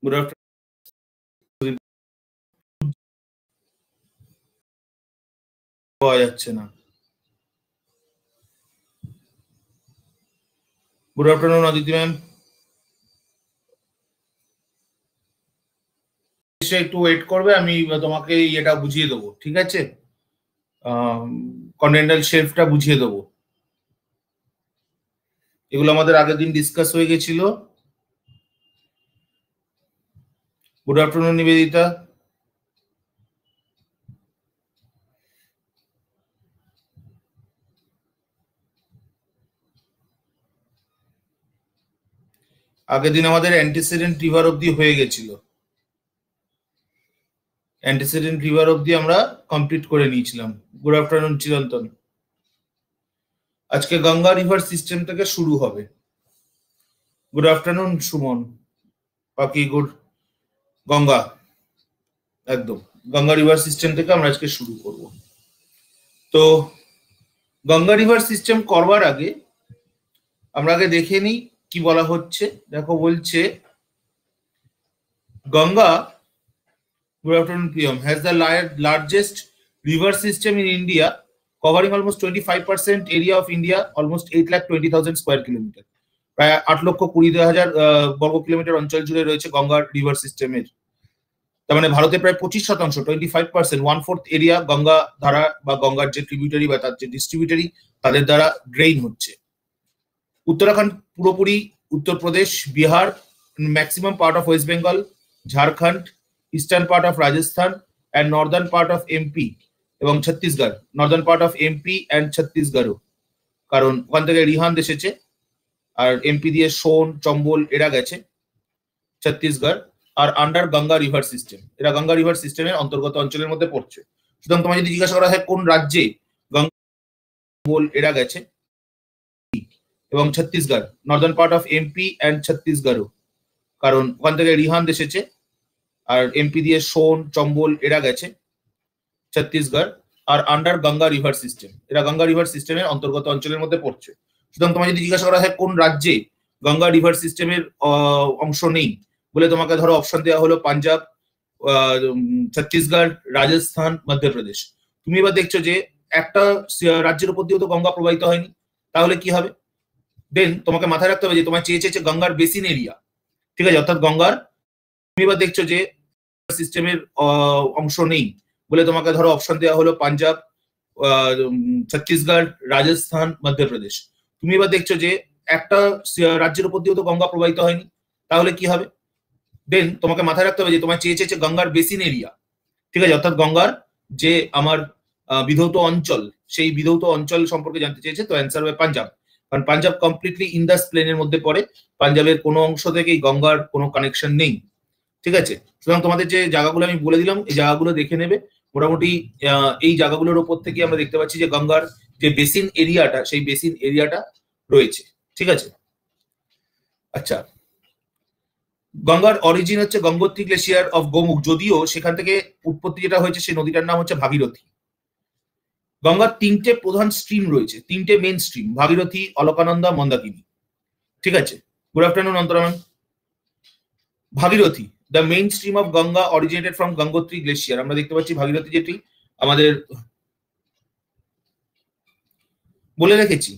Good afternoon. পাওয়া যাচ্ছে না। Good afternoon Aditi ma'am. একটু ওয়েট করবে, আমি তোমাকে এটা বুঝিয়ে দেবো, ঠিক আছে? কন্টিনেন্টাল শেলফটা বুঝিয়ে দেবো। এগুলো আমাদের আগের দিন ডিসকাস হয়ে গেছিল। Good afternoon Nivedita. আগের দিন আমাদের অ্যান্টিসিডেন্ট রিভার অব্দি হয়ে গেছিল। অ্যান্টিসিডেন্ট রিভার অব্দি আমরা কমপ্লিট করে নিয়েছিলাম। গুড আফটারনুন চিরন্তন। আজকে গঙ্গা রিভার সিস্টেম থেকে শুরু হবে। Good afternoon Suman. বাকি গুড। গঙ্গা, একদম গঙ্গা রিভার সিস্টেম থেকে আমরা আজকে শুরু করব। তো গঙ্গা রিভার সিস্টেম করবার আগে আমরা আগে দেখে নিই কি বলা হচ্ছে। দেখো বলছে Ganga, good afternoon Priyam, has the largest river system in India, covering almost 25% area of India, almost 8,20,000 square kilometer. প্রায় 8,20,000 বর্গ কিলোমিটার অঞ্চল জুড়ে রয়েছে গঙ্গা রিভার সিস্টেমের। তার মানে ভারতে প্রায় 25%, 25%, 1/4 এরিয়া গঙ্গা ধারা বা গঙ্গার যে ট্রিবিউটারি বা তার যে ডিস্ট্রিবিউটারি তাদের দ্বারা ড্রেইন হচ্ছে। উত্তরাখণ্ড পুরোপুরি, Uttar Pradesh, Bihar, maximum part of West Bengal, Jharkhand, eastern part of Rajasthan and northern part of MP এবং Chhattisgarh, northern part of MP and ছত্তিশগড়ও, কারণ ওখান থেকে রিহান্দ এসেছে আর এমপি দিয়ে সোন, চম্বল এরা গেছে, ছত্তিশগড় আর আন্ডার গঙ্গা রিভার সিস্টেম, এরা গঙ্গা রিভার সিস্টেমের অন্তর্গত অঞ্চলের মধ্যে পড়ছে। সুতরাং তোমার যদি জিজ্ঞাসা করা হয় কোন রাজ্যে গঙ্গা এরা গেছে এবং Chhattisgarh, northern part of MP and ছত্তিশগড়ও, কারণ ওখান থেকে রিহান্দ এসেছে আর এমপি দিয়ে সোন, চম্বল এরা গেছে, ছত্তিশগড় আর আন্ডার গঙ্গা রিভার সিস্টেম, এরা গঙ্গা রিভার সিস্টেমের অন্তর্গত অঞ্চলের মধ্যে পড়ছে। সুতরাং তোমার যদি জিজ্ঞাসা করা হয় কোন রাজ্যে গঙ্গা রিভার সিস্টেমের অংশ নেই বলে তোমাকে ধরো অপশন দেওয়া হলো পাঞ্জাব, ছত্তিশগড়, রাজস্থান, মধ্যপ্রদেশ। তুমি এবার দেখছো যে একটা রাজ্যের উপর দিয়েও তো গঙ্গা প্রবাহিত হয়নি, তাহলে কি হবে? দেন তোমাকে মাথায় রাখতে হবে যে তোমার চেয়েছে গঙ্গার বেসিন এরিয়া, ঠিক আছে, অর্থাৎ গঙ্গার। তুমি এবার দেখছো যে সিস্টেমের অংশ নেই বলে তোমাকে ধরো অপশন দেওয়া হলো পাঞ্জাব, ছত্তিশগড়, রাজস্থান, মধ্যপ্রদেশ। তুমি এবার দেখছো যে একটা রাজ্যের উপর দিয়েও তো গঙ্গা প্রবাহিত হয়নি, তাহলে কি হবে? দেন তোমাকে মাথায় রাখতে হবে যে তোমার চেয়েছে গঙ্গার বেসিন এরিয়া, ঠিক আছে, অর্থাৎ গঙ্গার যে আমার বিধৌত অঞ্চল, সেই বিধৌত অঞ্চল সম্পর্কে জানতে চেয়েছে। তো অ্যান্সার হবে পাঞ্জাব, কারণ পাঞ্জাব কমপ্লিটলি ইন্দাস প্লেনের মধ্যে পড়ে, পাঞ্জাবের কোনো অংশ থেকেই গঙ্গার কোনো কানেকশন নেই, ঠিক আছে। সুতরাং তোমাদের যে জায়গাগুলো আমি বলে দিলাম এই জায়গাগুলো দেখে নেবে। মোটামুটি এই জায়গাগুলোর উপর থেকে আমরা দেখতে পাচ্ছি যে গঙ্গার যে বেসিন এরিয়াটা, সেই বেসিন এরিয়াটা রয়েছে, ঠিক আছে। আচ্ছা, গঙ্গার অরিজিন হচ্ছে গঙ্গোত্রী গ্লেশিয়ার অফ গোমুখ, যদিও সেখান থেকে উৎপত্তি যেটা হয়েছে সেই নদীটার নাম হচ্ছে ভাগীরথী। গঙ্গার তিনটে প্রধান স্ট্রিম রয়েছে, তিনটে মেন স্ট্রিম, ভাগীরথী, অলকানন্দা, মন্দাকিনী, ঠিক আছে। Good afternoon Antara ma'am. Bhagirathi, the main stream of Ganga originated from Gangotri glacier. আমরা দেখতে পাচ্ছি ভাগীরথী যেটি আমাদের বলে রেখেছি,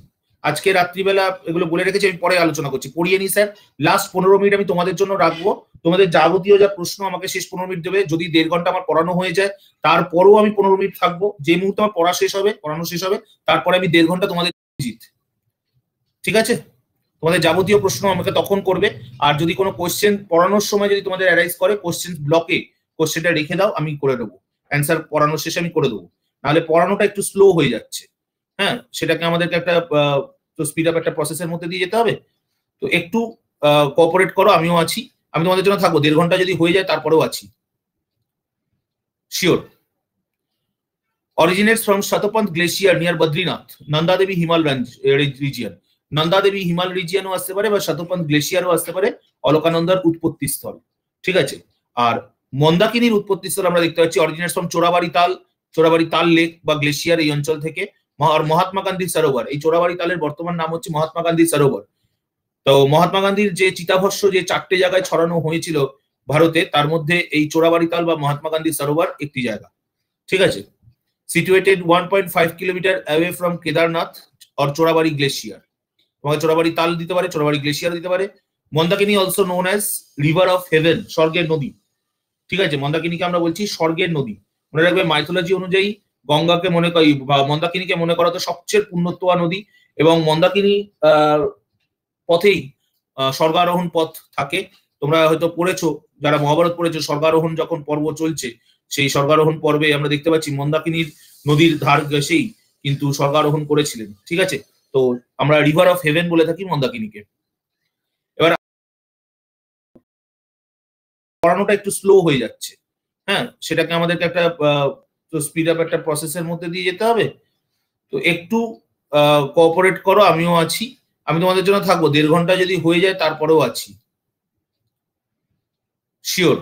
আজকে রাত্রিবেলা এগুলো বলে রেখেছি, আমি পরে আলোচনা করছি, পড়িয়ে নি স্যার। লাস্ট 15 মিনিট আমি তোমাদের জন্য রাখবো, তোমাদের যাবতীয় যা প্রশ্ন আমাকে শেষ 15 মিনিট দেবে। যদি 1.5 ঘন্টা আমার পড়ানো হয়ে যায় তারপরেও আমি 15 মিনিট থাকবো, যে মুহূর্তে আমার পড়া শেষ হবে, পড়ানো শেষ হবে, তারপরে আমি 1.5 ঘন্টা তোমাদের জিত, ঠিক আছে। তোমাদের যাবতীয় প্রশ্ন আমাকে তখন করবে, আর যদি কোনো কোশ্চেন পড়ানোর সময় যদি তোমাদের অ্যারাইজ করে, কোশ্চেন ব্লকে কোশ্চেনটা রেখে দাও, আমি করে দেবো, অ্যান্সার পড়ানোর শেষে আমি করে দেবো। নাহলে পড়ানোটা একটু স্লো হয়ে যাচ্ছে, হ্যাঁ, সেটাকে আমাদেরকে একটা স্পিড আপ একটা প্রসেসের মধ্যে দিয়ে যেতে হবে। তো একটু কোঅপারেট করো, আমিও আছি, আমি তোমাদের জন্য থাকবো। 1.5 ঘন্টা যদি হয়ে যায় তারপরেও আছি, sure. originates from Shatapant Glacier near Badrinath, Nanda Devi Himal region. Nanda Devi Himal রিজিয়নও আসতে পারে বা শতপন্থ গ্লেশিয়ারও আসতে পারে, অলকানন্দার উৎপত্তি স্থল, ঠিক আছে। আর মন্দাকিনীর উৎপত্তি স্থল আমরা দেখতে পাচ্ছি অরিজিনেটস ফ্রম চোরাবাড়ি তাল লেক বা গ্লেশিয়ার, এই অঞ্চল থেকে। আর মহাত্মা গান্ধী সরোবর, এই চোরাবাড়ি তালের বর্তমান নাম হচ্ছে মহাত্মা গান্ধী সরোবর। তো মহাত্মা গান্ধীর যে চিতাভস্ম যে 4টে জায়গায় ছড়ানো হয়েছিল ভারতে, তার মধ্যে এই চোরাবাড়ি তাল বা মহাত্মা গান্ধী সরোবর একটি জায়গা। ঠিক আছে, situated 1.5 kilometre away from Kedarnath or Chorabari glacier. তোমাকে চোরাবাড়ি তাল দিতে পারে, চোরাবাড়ি গ্লেশিয়ার দিতে পারে। Mandakini also known as river of heaven, স্বর্গের নদী। ঠিক আছে, মন্দাকিনীকে আমরা বলছি স্বর্গের নদী। মনে রাখবে, মাইথোলজি অনুযায়ী গঙ্গাকে মনে করি বা মন্দাকিনীকে মনে করা তো সবচেয়ে পুণ্যতোয়া নদী, এবং মন্দাকিনী পথেই স্বর্গারোহণ পথ থাকে। তোমরা হয়তো পড়েছো, যারা মহাভারত পড়েছো, স্বর্গারোহণ যখন পর্ব চলছে, সেই স্বর্গারোহণ পর্বে আমরা দেখতে পাচ্ছি মন্দাকিনীর নদীর ধার ঘেঁষেই কিন্তু স্বর্গারোহণ করেছিলেন। ঠিক আছে, তো আমরা রিভার অফ হেভেন বলে থাকি মন্দাকিনীকে। এবার পড়ানোটা একটু স্লো হয়ে যাচ্ছে, হ্যাঁ, সেটাকে আমাদেরকে একটা স্পিড আপ একটা প্রসেসের মধ্যে দিয়ে যেতে হবে। তো একটু কোঅপারেট করো, আমিও আছি, আমি তোমাদের জন্য থাকবো। 1.5 ঘন্টা যদি হয়ে যায় তারপরেও আছি, sure.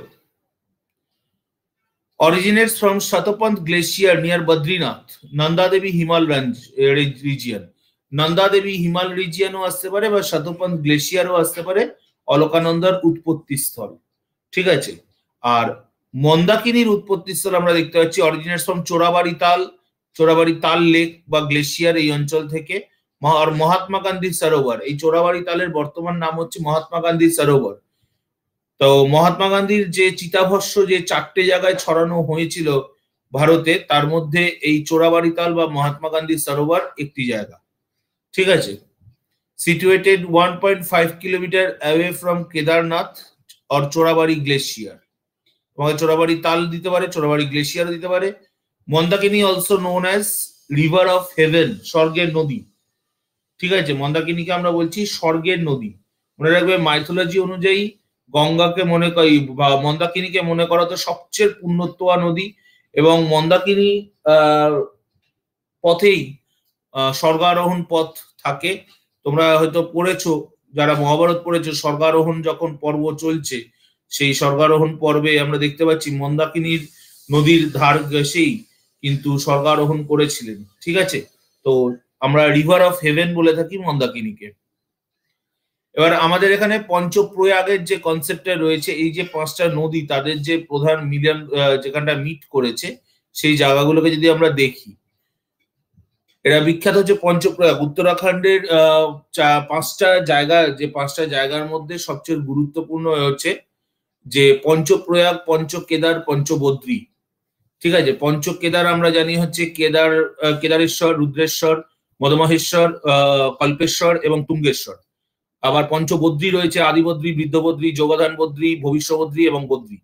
Originates from Shatapant Glacier near Badrinath, Nanda Devi Himal region. Nanda Devi Himal রিজিয়নও আসতে পারে বা শতপন্থ গ্লেশিয়ারও আসতে পারে, অলকানন্দার উৎপত্তি স্থল। ঠিক আছে, আর মন্দাকিনীর উৎপত্তি স্থল আমরা দেখতে পাচ্ছি অরিজিনেটস ফ্রম চোরাবাড়ি তাল লেক বা গ্লেশিয়ার এই অঞ্চল থেকে। আর মহাত্মা গান্ধী সরোবর, এই চোরাবাড়ি তালের বর্তমান নাম হচ্ছে মহাত্মা গান্ধী সরোবর। তো মহাত্মা গান্ধীর যে চিতাভস্ম যে 4টে জায়গায় ছড়ানো হয়েছিল ভারতে, তার মধ্যে এই চোরাবাড়ি তাল বা মহাত্মা গান্ধী সরোবর একটি জায়গা। ঠিক আছে, situated 1.5 kilometre away from Kedarnath or Chorabari glacier. তোমাকে চোরাবাড়ি তাল দিতে পারে, চোরাবাড়ি গ্লেশিয়ার দিতে পারে। Mandakini also known as river of heaven, স্বর্গের নদী। ঠিক আছে, মন্দাকিনীকে আমরা বলছি স্বর্গের নদী। মনে রাখবে, মাইথোলজি অনুযায়ী গঙ্গাকে মনে করি বা মন্দাকিনীকে মনে করা তো সবচেয়ে পুণ্যতোয়া নদী, এবং মন্দাকিনী পথেই স্বর্গারোহণ পথ থাকে। তোমরা হয়তো পড়েছো, যারা মহাভারত পড়েছো, স্বর্গারোহণ যখন পর্ব চলছে, সেই স্বর্গারোহণ পর্বে আমরা দেখতে পাচ্ছি মন্দাকিনীর নদীর ধার ঘেঁষেই কিন্তু স্বর্গারোহণ করেছিলেন। ঠিক আছে, তো আমরা রিভার অফ হেভেন বলে থাকি মন্দাকিনীকে। এবার আমাদের এখানে পঞ্চপ্রয়াগের যে কনসেপ্টটা রয়েছে, এই যে 5টা নদী, তাদের যে প্রধান মিলন যেখানটা মিট করেছে, সেই জায়গাগুলোকে যদি আমরা দেখি, এরা বিখ্যাত হচ্ছে পঞ্চপ্রয়াগ। উত্তরাখণ্ডের 5টা জায়গা, যে 5টা জায়গার মধ্যে সবচেয়ে গুরুত্বপূর্ণ হচ্ছে যে পঞ্চপ্রয়াগ, পঞ্চকেদার, পঞ্চবদ্রী। ঠিক আছে, পঞ্চকেদার আমরা জানি হচ্ছে কেদারেশ্বর, রুদ্রেশ্বর, মদমহেশ্বর, কল্পেশ্বর এবং তুঙ্গেশ্বর। আবার পঞ্চবদ্রী রয়েছে আদিবদ্রী, বৃদ্ধবদ্রী, যোগদান বদ্রী, ভবিষ্যবদ্রী এবং বদ্রী।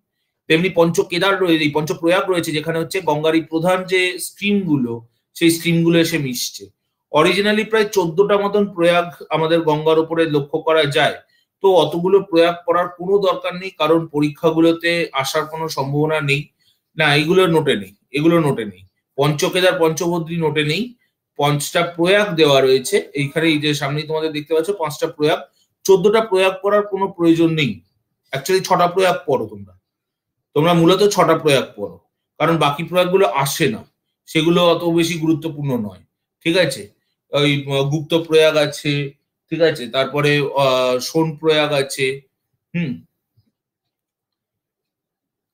তেমনি পঞ্চকেদার রয়েছে, এই পঞ্চপ্রয়াগ রয়েছে, যেখানে হচ্ছে গঙ্গার প্রধান যে স্ট্রিম গুলো, সেই স্ট্রিম গুলো এসে মিশছে। অরিজিনালি প্রায় 14টা মতন প্রয়াগ আমাদের গঙ্গার উপরে লক্ষ্য করা যায়। তো অতগুলো প্রয়াগ করার কোনো দরকার নেই, কারণ পরীক্ষাগুলোতে আসার কোনো সম্ভাবনা নেই। না, এগুলো নোটে নেই, এগুলো নোটে নেই। পঞ্চকেদার, পঞ্চবদ্রী নোটে নেই। 5টা প্রয়াগ দেওয়া রয়েছে এইখানে, এই যে সামনেই তোমাদের দেখতে পাচ্ছ 5টা প্রয়াগ। 14টা প্রয়াগ করার কোনো প্রয়োজন নেই। অ্যাকচুয়ালি 6টা প্রয়াগ পড়ো তোমরা মূলত 6টা প্রয়াগ পড়ো, কারণ বাকি প্রয়াগগুলো আসে না, সেগুলো অত বেশি গুরুত্বপূর্ণ নয়। ঠিক আছে, ওই গুপ্ত প্রয়াগ আছে, ঠিক আছে, তারপরে সোন প্রয়াগ আছে,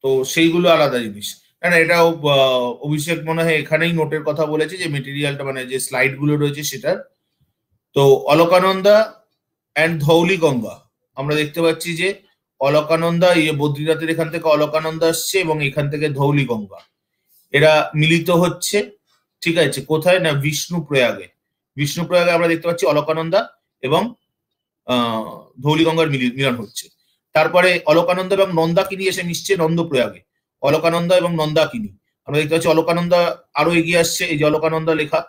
তো সেইগুলো আলাদা জিনিস। না, এটাও অভিষেক মনে হয় এখানেই নোটের কথা বলেছে, যে মেটেরিয়ালটা মানে যে স্লাইড গুলো রয়েছে সেটার। তো অলকানন্দা অ্যান্ড ধৌলি গঙ্গা আমরা দেখতে পাচ্ছি যে অলকানন্দা, বদ্রীনাথের এখান থেকে অলকানন্দা আসছে এবং এখান থেকে ধৌলি গঙ্গা, এরা মিলিত হচ্ছে। ঠিক আছে, কোথায় না বিষ্ণু প্রয়াগে। বিষ্ণু প্রয়াগে আমরা দেখতে পাচ্ছি অলকানন্দা এবং ধৌলি গঙ্গার মিলন হচ্ছে। তারপরে অলকানন্দা এবং নন্দাকিনী এসে মিশছে নন্দপ্রয়াগে। অলকানন্দা এবং নন্দাকিনী আমরা দেখতে পাচ্ছি, অলকানন্দা আরো এগিয়ে আসছে, এই যে অলকানন্দা লেখা,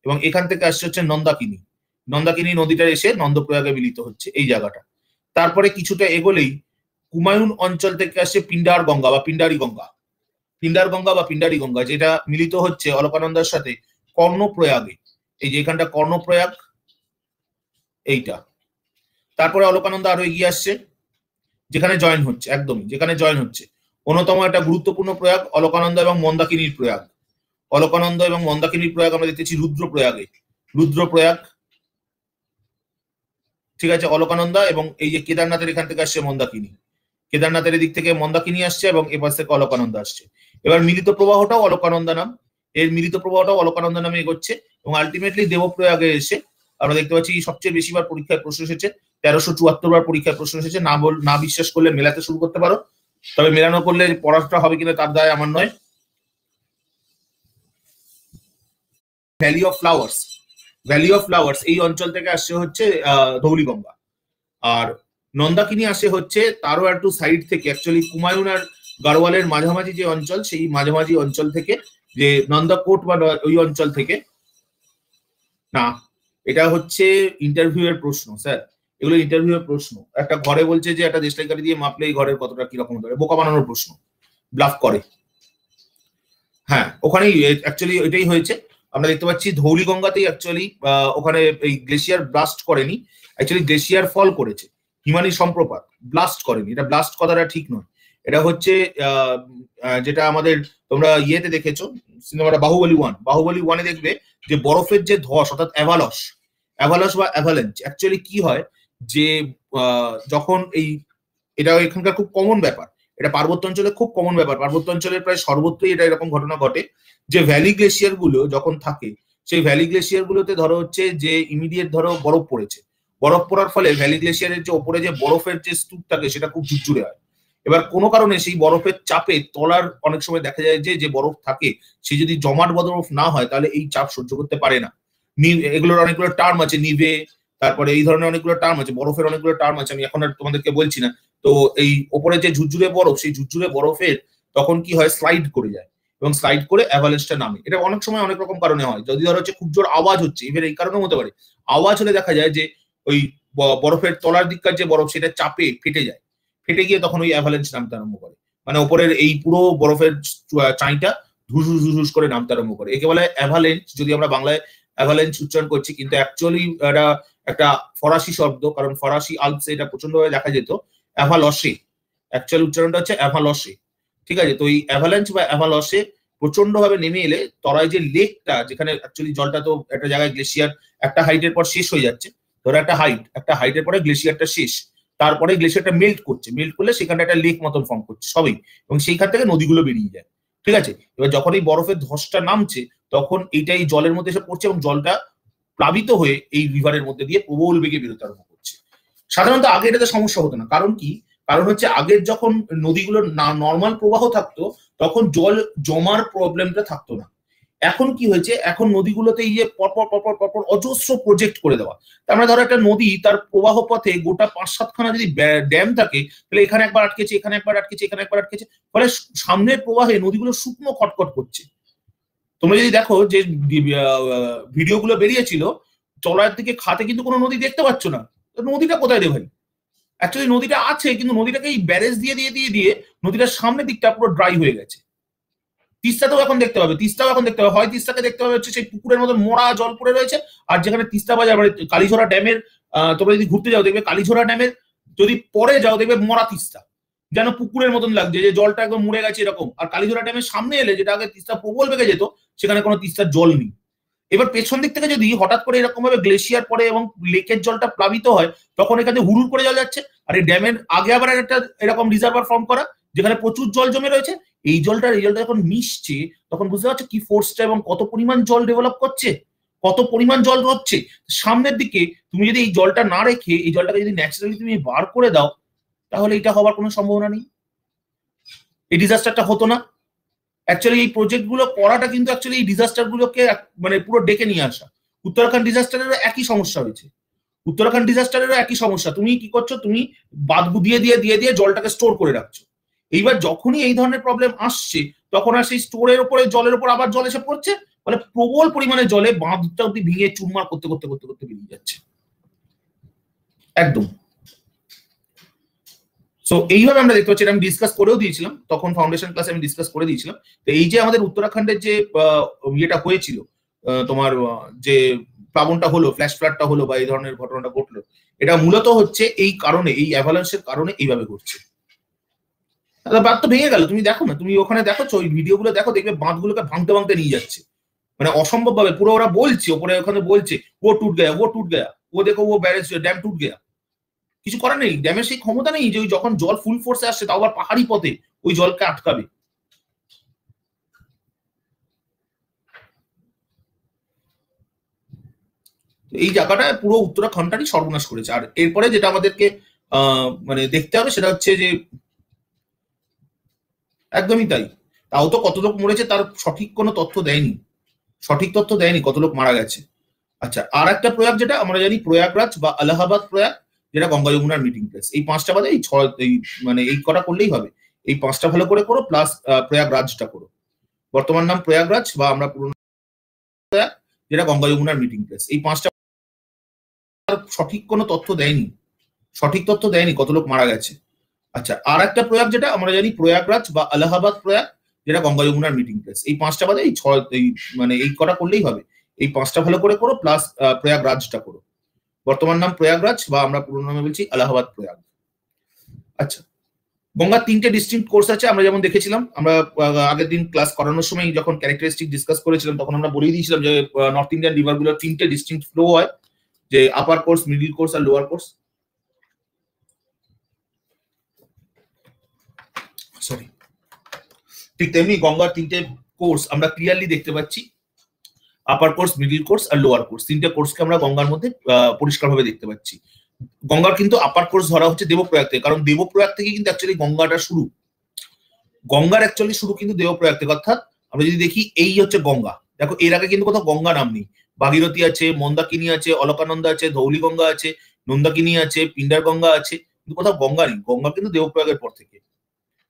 এবং এখান থেকে আসছে হচ্ছে নন্দাকিনী। নন্দাকিনী নদীটা এসে নন্দপ্রয়াগে মিলিত হচ্ছে এই জায়গাটা। তারপরে কিছুটা এগোলেই কুমায়ুন অঞ্চল থেকে আসছে পিন্ডার গঙ্গা বা পিন্ডারি গঙ্গা। পিন্ডার গঙ্গা বা পিন্ডারি গঙ্গা, যেটা মিলিত হচ্ছে অলকানন্দার সাথে কর্ণপ্রয়াগে। এই যে এখানটা কর্ণপ্রয়াগ, এইটা। তারপরে অলকানন্দা আরো এগিয়ে আসছে, যেখানে জয়েন হচ্ছে, একদমই যেখানে জয়েন হচ্ছে। অন্যতম একটা গুরুত্বপূর্ণ প্রয়াগ অলকানন্দা এবং মন্দাকিনীর প্রয়াগ। অলকানন্দা এবং মন্দাকিনীর প্রয়াগ আমরা দেখতেছি রুদ্রপ্রয়াগে। রুদ্রপ্রয়াগ, ঠিক আছে, অলকানন্দা এবং এই যে কেদারনাথের এখান থেকে আসছে মন্দাকিনী। কেদারনাথের দিক থেকে মন্দাকিনী আসছে এবং এপাশ থেকে অলকানন্দা আসছে। এবার মিলিত প্রবাহটাও অলকানন্দা নাম, এর মিলিত প্রবাহটাও অলকানন্দা নামে এগোচ্ছে এবং আলটিমেটলি দেবপ্রয়াগে এসে আমরা দেখতে পাচ্ছি সবচেয়ে বেশিবার পরীক্ষায় প্রশ্ন এসেছে, 1374 বার পরীক্ষায় প্রশ্ন এসেছে। না বিশ্বাস করলে মেলাতে শুরু করতে পারো, তবে মেলানো করলে পড়াশোনা হবে কিনা তার দায় আমার নয়। Valley of flowers, valley of flowers এই অঞ্চল থেকে আসছে হচ্ছে ধৌলিগঙ্গা, আর নন্দাকিনী আসে হচ্ছে তারও একটু সাইড থেকে, অ্যাকচুয়ালি কুমায়ুন আর গাড়োয়ালের মাঝামাঝি যে অঞ্চল, সেই মাঝামাঝি অঞ্চল থেকে, যে নন্দাকোট বা ওই অঞ্চল থেকে না। এটা হচ্ছে ইন্টারভিউ এর প্রশ্ন স্যার, এগুলো ইন্টারভিউ এর প্রশ্ন। একটা ঘরে বলছে যে একটা দেশলাই কাঠি দিয়ে মাপলে এই ঘরের কতটা কিরকম হতে পারে, বোকা বানানোর প্রশ্ন, ব্লাফ করে। হ্যাঁ, ওখানেই অ্যাকচুয়ালি এটাই হয়েছে। আমরা দেখতে পাচ্ছি ধৌলিগঙ্গাতেই অ্যাকচুয়ালি ওখানে এই গ্লেশিয়ার ব্লাস্ট করেনি, অ্যাকচুয়ালি গ্লেশিয়ার ফল করেছে, হিমানি সম্প্রপাত, ব্লাস্ট করেনি। এটা ব্লাস্ট কথাটা ঠিক নয়, এটা হচ্ছে যেটা আমাদের তোমরা ইয়েতে দেখেছো সিনেমাটা বাহুবলী 1, বাহুবলী 1-এ দেখবে যে বরফের যে ধস অর্থাৎ অ্যাভালস বা অ্যাভালেঞ্চ, অ্যাকচুয়ালি কি হয় যে যখন এই এটা এখানকার খুব কমন ব্যাপার, এটা পার্বত্য অঞ্চলে খুব কমন ব্যাপার, পার্বত্য অঞ্চলের প্রায় সর্বত্রই এটা এরকম ঘটনা ঘটে যে ভ্যালি গ্লেশিয়ার গুলো যখন থাকে, সেই ভ্যালি গ্লেশিয়ার গুলোতে ধরো হচ্ছে যে ইমিডিয়েট ধরো বরফ পড়েছে, বরফ পড়ার ফলে ভ্যালি গ্লেশিয়ারের যে ওপরে যে বরফের যে স্তূপ থাকে সেটা খুব ঝুরঝুরে হয়। এবার কোনো কারণে সেই বরফের চাপে তলার অনেক সময় দেখা যায় যে বরফ থাকে সে যদি জমাট বরফ না হয় তাহলে এই চাপ সহ্য করতে পারে না। এগুলোর অনেকগুলো টার্ম আছে, নিভে, তারপরে এই ধরনের অনেকগুলো টার্ম আছে, বরফের অনেকগুলো টার্ম আছে, আমি এখন আর তোমাদেরকে বলছি না। তো এই ওপরে যে ঝুরঝুরে বরফ, সেই ঝুরঝুরে বরফের তখন কি হয়, স্লাইড করে যায় এবং স্লাইড করে অ্যাভালেন্সটা নামে। এটা অনেক সময় অনেক রকম কারণে হয়, যদি ধরো হচ্ছে খুব জোর আওয়াজ হচ্ছে, ইভেন এই কারণেও হতে পারে। আওয়াজ হলে দেখা যায় যে ওই বরফের তলার দিককার যে বরফ সেটা চাপে ফেটে যায়, ফেটে গিয়ে তখন ওই অ্যাভালেন্স নামতে আরম্ভ করে, মানে ওপরের এই পুরো বরফের চাইটা ধুস করে নামতে আরম্ভ করে। একে বলে অ্যাভালেন্স, যদি আমরা বাংলায় অ্যাভালেন্স উচ্চারণ করছি, কিন্তু অ্যাকচুয়ালি এটা একটা ফরাসি শব্দ, কারণ ফরাসি আলপসে এটা প্রচন্ডভাবে দেখা যেত। অ্যাভালসে, অ্যাকচুয়াল উচ্চারণটা হচ্ছে অ্যাভালসে, ঠিক আছে? তো এই অ্যাভালাঞ্চ বা অ্যাভালসে প্রচন্ড ভাবে নেমে এলে তরাই যে লেকটা, যেখানে অ্যাকচুয়ালি জলটা তো একটা জায়গায় গ্লেশিয়ার একটা হাইটের পর শেষ হয়ে যাচ্ছে, ধরো একটা হাইটের পরে গ্লেশিয়ারটা শেষ, তারপরে গ্লেশিয়ারটা মেল্ট করলে সেখানে একটা লেক মতন ফর্ম করছে সবই, এবং সেইখান থেকে নদীগুলো বেরিয়ে যায়, ঠিক আছে? এবার যখন এই বরফের ধসটা নামছে তখন এইটাই জলের মধ্যে এসে পড়ছে এবং জলটা প্লাবিত হয়ে এই রিভারের মধ্যে দিয়ে প্রবল বেগে বেরোতে আরম্ভ করছে। সাধারণত আগে এটাতে সমস্যা হতো না, কারণ কি, কারণ হচ্ছে আগের যখন নদীগুলোর নর্মাল প্রবাহ থাকতো তখন জল জমার প্রবলেমটা থাকতো না। এখন কি হয়েছে, এখন নদীগুলোতে এই যে পরপর অজস্র প্রজেক্ট করে দেওয়া। তার মানে ধরো একটা নদী তার প্রবাহ পথে গোটা 5-7খানা যদি ড্যাম থাকে, তাহলে এখানে একবার আটকেছে, এখানে একবার আটকেছে, এখানে একবার আটকেছে, ফলে সামনের প্রবাহে নদীগুলো শুকনো খটখট করছে। তোমরা যদি দেখো যে ভিডিওগুলো বেরিয়েছিল, চলার দিকে খাতে কিন্তু কোনো নদী দেখতে পাচ্ছ না, নদীটা কোথায় রে ভাই? অ্যাকচুয়ালি নদীটা আছে, কিন্তু নদীটাকে এই ব্যারেজ দিয়ে নদীটার সামনের দিকটা পুরো ড্রাই হয়ে গেছে। তিস্তাতেও এখন দেখতে পাবে, হয় তিস্তাকে দেখতে পাবে হচ্ছে সেই পুকুরের মতো মোড়া জল পড়ে রয়েছে, আর যেখানে তিস্তা বাজার মানে কালীঝোড়া ড্যামের, তোমরা যদি ঘুরতে যাও দেখবে কালীঝোড়া ড্যামের যদি পরে যাও দেখবে মরা তিস্তা, যেন পুকুরের মতন লাগছে, যে জলটা একদম মুড়ে গেছে এরকম। আর কালীঝোড়া ড্যামের সামনে এলে, যেটা আগে তিস্তা প্রবল বেগে যেত, সেখানে কোনো তিস্তার জল নেই। এবার পেছন দিক থেকে যদি হঠাৎ করে এরকম ভাবে গ্লেশিয়ার পড়ে এবং লেকের জলটা প্লাবিত হয়, তখন এখানে হুড়ুর করে জল যাচ্ছে, আর এই ড্যামের আগে আবার একটা এরকম রিজার্ভার ফর্ম করা যেখানে প্রচুর জল জমে রয়েছে, এই জলটা যখন মিশছে তখন বুঝতে পারছো কি ফোর্সটা এবং কত পরিমাণ জল ডেভেলপ করছে, কত পরিমাণ জল হচ্ছে সামনের দিকে। তুমি যদি এই জলটা না রেখে এই জলটাকে যদি ন্যাচারালি তুমি বার করে দাও, তাহলে এটা হওয়ার কোনো সম্ভাবনা নেই, এই ডিজাস্টারটা হতো না। অ্যাকচুয়ালি এই প্রজেক্ট গুলো করাটা কিন্তু অ্যাকচুয়ালি এই ডিজাস্টার গুলোকে মানে পুরো ডেকে নিয়ে আসা। উত্তরাখণ্ড ডিজাস্টারেরও একই সমস্যা হয়েছে, উত্তরাখণ্ড ডিজাস্টারেরও একই সমস্যা। তুমি কি করছো, তুমি বাঁধ দিয়ে জলটাকে স্টোর করে রাখছো। এইবার যখনই এই ধরনের প্রবলেম আসছে, তখন আর সেই স্টোরের উপরে জলের উপর আবার জল এসে পড়ছে, মানে প্রবল পরিমাণে জলে বাঁধটা অব্দি ভেঙে চুরমার করতে বেরিয়ে যাচ্ছে একদম। সো এইভাবে আমরা দেখতে পাচ্ছি, আমি ডিসকাস করেও দিয়েছিলাম তখন, ফাউন্ডেশন ক্লাসে আমি ডিসকাস করে দিয়েছিলাম। তো এই যে আমাদের উত্তরাখণ্ডের যে ইয়েটা হয়েছিল, তোমার যে প্লাবনটা হলো, ফ্ল্যাশ ফ্লাডটা হলো বা এই ধরনের ঘটনাটা ঘটলো, এটা মূলত হচ্ছে এই কারণে, এই অ্যাভালান্সের কারণে এইভাবে ঘটছে। বাঁধ তো ভেঙে গেল, তুমি দেখো না, তুমি ওখানে দেখো ওই ভিডিওগুলো দেখো, দেখবে বাঁধগুলোকে ভাঙতে নিয়ে যাচ্ছে, মানে অসম্ভব ভাবে পুরো। ওরা বলছে ওপরে, ওখানে বলছে ও টুট গয়া, ও দেখো ও ব্যারেজ ড্যাম টুট গয়া। কিছু করার নেই, ড্যামের সেই ক্ষমতা নেই যে ওই যখন জল ফুল ফোর্সে আসছে তাও আবার পাহাড়ি পথে ওই জলকে আটকাবে। এই জায়গাটা পুরো উত্তরাখণ্ডটারই সর্বনাশ করেছে। আর এরপরে যেটা আমাদেরকে মানে দেখতে হবে সেটা হচ্ছে যে একদমই তাই, তাও তো কত লোক মরেছে তার সঠিক কোনো তথ্য দেয়নি, সঠিক তথ্য দেয়নি কত লোক মারা গেছে। আচ্ছা, আর একটা প্রয়াগ যেটা আমরা জানি প্রয়াগরাজ বা আলাহাবাদ প্রয়াগ, যেটা গঙ্গা যমুনার মিটিং প্লেস। এই পাঁচটা বাদে এই ছয় এই মানে এই কটা করলেই হবে। এই পাঁচটা ভালো করে করো, প্লাস প্রয়াগরাজটা করো। বর্তমান নাম প্রয়াগরাজ বা আমরা পুরনো প্রয়াগ, যেটা গঙ্গা যমুনার মিটিং প্লেস। এই পাঁচটা সঠিক কোনো তথ্য দেয়নি, সঠিক তথ্য দেয়নি কত লোক মারা গেছে। আচ্ছা, আর একটা প্রয়াগ যেটা আমরা জানি প্রয়াগরাজ বা আলাহাবাদ প্রয়াগ, যেটা গঙ্গা যমুনার মিটিং প্লেস। এই পাঁচটা বাদে এই ছয় এই কটা করলেই হবে। এই পাঁচটা ভালো করে করো, প্লাস প্রয়াগরাজটা করো। বর্তমান নাম প্রয়াগরাজ বা আমরা পুরোনো নামে বলছি আলাহাবাদ প্রয়াগ। আচ্ছা, গঙ্গার তিনটে ডিস্ট্রিক্ট কোর্স আছে আমরা যেমন দেখেছিলাম। আমরা আগের দিন ক্লাস করানোর সময় যখন ক্যারেক্টারিস্টিক ডিসকাস করেছিলাম তখন আমরা বলেই দিয়েছিলাম যে নর্থ ইন্ডিয়ান রিভার গুলোর তিনটে ডিস্ট্রিক্ট ফ্লো হয়, যে আপার কোর্স, মিডিল কোর্স আর লোয়ার কোর্স। সরি, ঠিক তেমনি গঙ্গার তিনটে কোর্স আমরা ক্লিয়ারলি দেখতে পাচ্ছি, আপার কোর্স, মিডিল কোর্স আর লোয়ার কোর্স। তিনটে কোর্সকে আমরা গঙ্গার মধ্যে পরিষ্কারভাবে দেখতে পাচ্ছি। গঙ্গার কিন্তু আপার কোর্স ধরা হচ্ছে দেবপ্রয়াগ থেকে, কারণ দেবপ্রয়াগ থেকে কিন্তু অ্যাকচুয়ালি গঙ্গাটা শুরু। গঙ্গার অ্যাকচুয়ালি শুরু কিন্তু দেবপ্রয়াগ থেকে। অর্থাৎ আমরা যদি দেখি এই হচ্ছে গঙ্গা, দেখো এর আগে কিন্তু কোথাও গঙ্গা নাম নেই। ভাগীরথী আছে, মন্দাকিনী আছে, অলকানন্দা আছে, ধৌলি গঙ্গা আছে, নন্দাকিনী আছে, পিন্ডার গঙ্গা আছে, কিন্তু কোথাও গঙ্গা নেই। গঙ্গা কিন্তু দেবপ্রয়াগের পর থেকে,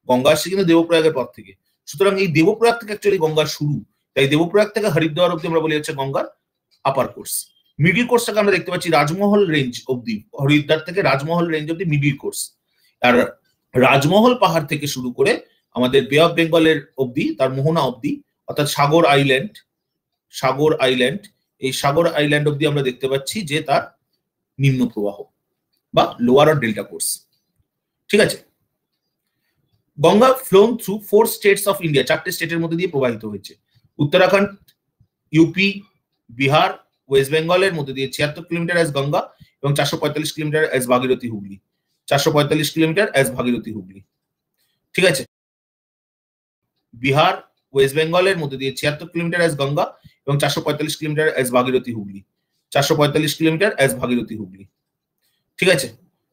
গঙ্গা আসছে কিন্তু দেবপ্রয়াগের পর থেকে। সুতরাং এই দেবপ্রয়াগ থেকে অ্যাকচুয়ালি গঙ্গার শুরু। তাই দেবপ্রয়াগ থেকে হরিদ্বার অব্দি আমরা বলি হচ্ছে গঙ্গার আপার কোর্স। মিডিল কোর্সটাকে আমরা দেখতে পাচ্ছি রাজমহল রেঞ্জ অব্দি, হরিদ্বার থেকে রাজমহল রেঞ্জ অব্দি মিডিল কোর্স। আর রাজমহল পাহাড় থেকে শুরু করে আমাদের বে অফ বেঙ্গলের অব্দি, তার মোহনা অব্দি, অর্থাৎ সাগর আইল্যান্ড, সাগর আইল্যান্ড, এই সাগর আইল্যান্ড অব্দি আমরা দেখতে পাচ্ছি যে তার নিম্ন প্রবাহ বা লোয়ার আর ডেল্টা কোর্স। ঠিক আছে, Ganga flown through 4 states of India, 4টে স্টেটের মধ্যে দিয়ে প্রবাহিত হয়েছে। উত্তরাখণ্ড, ইউপি, বিহার, ওয়েস্ট বেঙ্গলের মধ্যে দিয়ে 76 কিলোমিটার অ্যাজ গঙ্গা এবং 445 kilometre as Bhagirathi Hooghly, 445 kilometre as Bhagirathi Hooghly. ঠিক আছে, বিহার, ওয়েস্ট বেঙ্গলের মধ্যে দিয়ে 76 কিলোমিটার অ্যাজ গঙ্গা এবং 445 kilometre as Bhagirathi Hooghly, 445 kilometre as Bhagirathi Hooghly. ঠিক আছে,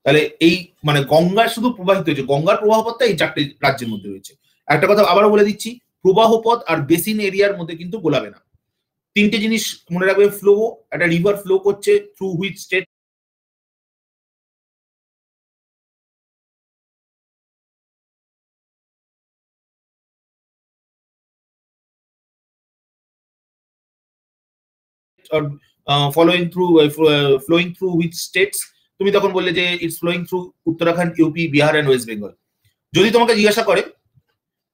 তাহলে এই মানে গঙ্গার শুধু প্রবাহিত হয়েছে, গঙ্গার প্রবাহ পথটা এই 4টে রাজ্যের মধ্যে রয়েছে। একটা কথা আবারও বলে দিচ্ছি, প্রবাহ পথ আর বেসিন এরিয়ার মধ্যে কিন্তু গোলাবে না। তিনটে জিনিস মনে রাখবে, ফ্লো, একটা রিভার ফ্লো করছে through which state, following through flowing through which states. তুমি তখন বললে যে it's flowing through Uttarakhand, UP, Bihar and West Bengal. যদি তোমাকে জিজ্ঞাসা করে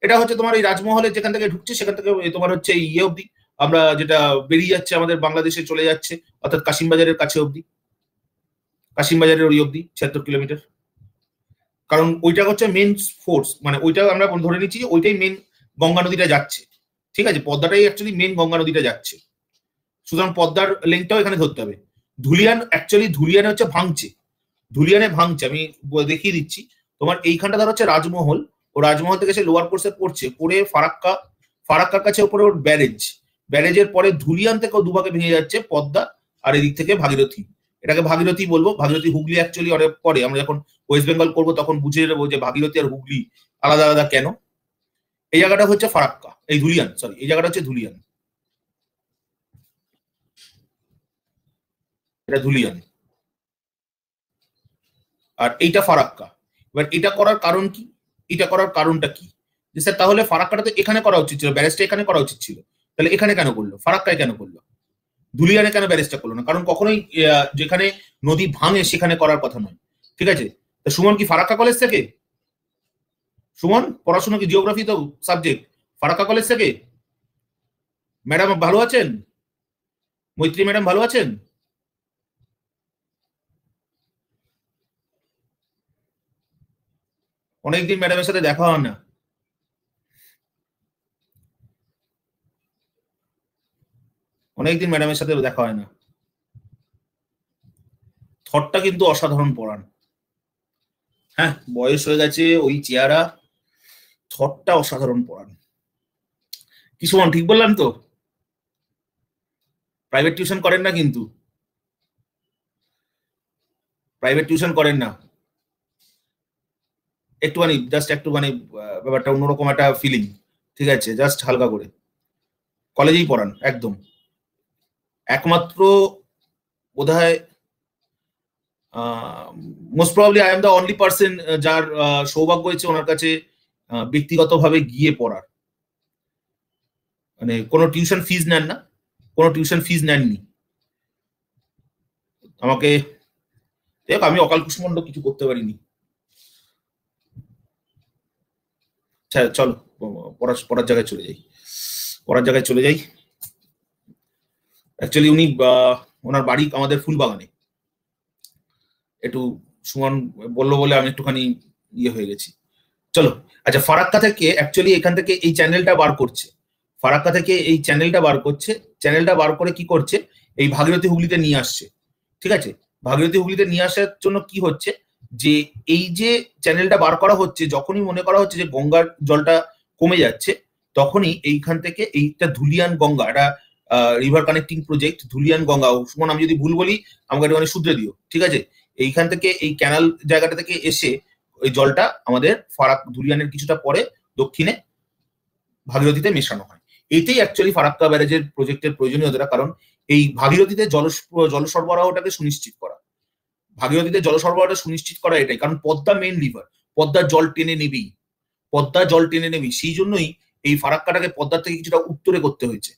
এটা হচ্ছে তোমার এই রাজমহলের যেখান থেকে ঢুকছে সেখান থেকে তোমার হচ্ছে ইয়ে অব্দি, আমরা যেটা বেরিয়ে যাচ্ছে আমাদের বাংলাদেশে চলে যাচ্ছে, অর্থাৎ কাশিমবাজারের কাছে অব্দি, কাশিমবাজারের ওই অব্দি 76 কিলোমিটার। কারণ ওইটা হচ্ছে মেন ফোর্স, মানে ওইটা আমরা ধরে নিচ্ছি যে ওইটাই মেন গঙ্গা নদীটা যাচ্ছে। ঠিক আছে, পদ্মাটাই অ্যাকচুয়ালি মেন গঙ্গা নদীটা যাচ্ছে, সুতরাং পদ্মার লেন্থটাও এখানে ধরতে হবে। ধুলিয়ান অ্যাকচুয়ালি ধুলিয়ানে হচ্ছে ভাঙছে, ধুলিয়ানে ভাঙছে, আমি দেখিয়ে দিচ্ছি। তোমার এইখানটা ধর হচ্ছে রাজমহল, ও রাজমহল থেকে সে লোয়ার কোর্সে পড়ছে, পড়ে ফারাক্কা, ফারাক্কার কাছে ওপরে ওর ব্যারেজ, ব্যারেজের পরে ধুলিয়ান থেকেও দুভাগে ভেঙে যাচ্ছে পদ্মা, আর এদিক থেকে ভাগীরথী। এটাকে ভাগীরথী বলবো, ভাগীরথী হুগলি অ্যাকচুয়ালি অনেক পরে আমরা যখন ওয়েস্ট বেঙ্গল করবো তখন বুঝে নেবো যে ভাগীরথী আর হুগলি আলাদা আলাদা কেন। এই জায়গাটা হচ্ছে ফারাক্কা, এই ধুলিয়ান, সরি এই জায়গাটা হচ্ছে ধুলিয়ান, এটা ধুলিয়ান, আর এইটা ফারাক্কা। এবার এটা করার কারণ কি, এটা করার কারণটা কি, যে স্যার তাহলে ফারাক্কাটা তো এখানে করা উচিত ছিল, ব্যারেজটা এখানে করা উচিত ছিল, তাহলে এখানে কেন করলো, ফারাক্কায় কেন করলো, ধুলিয়ানে কেন ব্যারেজটা করলো না? কারণ কখনোই যেখানে নদী ভাঙে সেখানে করার কথা নয়। ঠিক আছে, তা সুমন কি ফারাক্কা কলেজ থেকে? সুমন পড়াশোনা কি জিওগ্রাফি তো সাবজেক্ট, ফারাক্কা কলেজ থেকে? ম্যাডাম ভালো আছেন? মৈত্রী ম্যাডাম ভালো আছেন? অনেকদিন ম্যাডামের সাথে দেখা হয় না। অনেকদিন ম্যাডামের সাথে দেখা হয় না। থটটা কিন্তু অসাধারণ পড়ান, হ্যাঁ, বয়স হয়ে গেছে, ওই চেহারা, থটটা অসাধারণ পড়ান। কি সুমন, ঠিক বললাম তো? প্রাইভেট টিউশন করেন না কিন্তু, প্রাইভেট টিউশন করেন না, একটুখানি জাস্ট একটুখানি ব্যাপারটা অন্যরকম একটা ফিলিং। ঠিক আছে, জাস্ট হালকা করে কলেজেই পড়ান একদম। একমাত্র বোধহয় most probably I am the only person যার সৌভাগ্য হয়েছে ওনার কাছে ব্যক্তিগতভাবে গিয়ে পড়ার। মানে কোনো টিউশন ফিজ নেন না, কোনো টিউশন ফিজ নেননি আমাকে। দেখ, আমি অকাল কুষ্মাণ্ড কিছু করতে পারিনি। আচ্ছা চলো, পড়ার পড়ার জায়গায় চলে যাই, পড়ার জায়গায় চলে যাই। অ্যাকচুয়ালি উনি ওনার বাড়ি আমাদের ফুলবাগানে। একটু সুমন বললো বলে আমি একটুখানি ইয়ে হয়ে গেছি। চলো, আচ্ছা, ফারাক্কা থেকে অ্যাকচুয়ালি এখান থেকে এই চ্যানেলটা বার করছে, ফারাক্কা থেকে এই চ্যানেলটা বার করছে, চ্যানেলটা বার করে কি করছে, এই ভাগীরথী হুগলিতে নিয়ে আসছে। ঠিক আছে, ভাগীরথী হুগলিতে নিয়ে আসার জন্য কি হচ্ছে, যে এই যে চ্যানেলটা বার করা হচ্ছে, যখনই মনে করা হচ্ছে যে গঙ্গার জলটা কমে যাচ্ছে, তখনই এইখান থেকে এইটা ধুলিয়ান গঙ্গা, এটা river connecting project Dhulian Ganga. Suman, আমি যদি ভুল বলি আমাকে একটুখানি শুধরে দিও, ঠিক আছে? এইখান থেকে এই ক্যানাল জায়গাটা থেকে এসে ওই জলটা আমাদের ধুলিয়ানের কিছুটা পরে দক্ষিণে ভাগীরথীতে মেশানো হয়। এটাই অ্যাকচুয়ালি ফারাক্কা ব্যারেজের প্রজেক্টের প্রয়োজনীয়তা, কারণ এই ভাগীরথীতে জল সরবরাহটাকে সুনিশ্চিত করা, ভাগীরথীতে জল সরবরাহটা সুনিশ্চিত করা এটাই, কারণ পদ্মা মেন রিভার, পদ্মার জল টেনে নেবেই, পদ্মা জল টেনে নেবেই। সেই জন্যই এই ফারাক্কাটাকে পদ্মার থেকে কিছুটা উত্তরে করতে হয়েছে,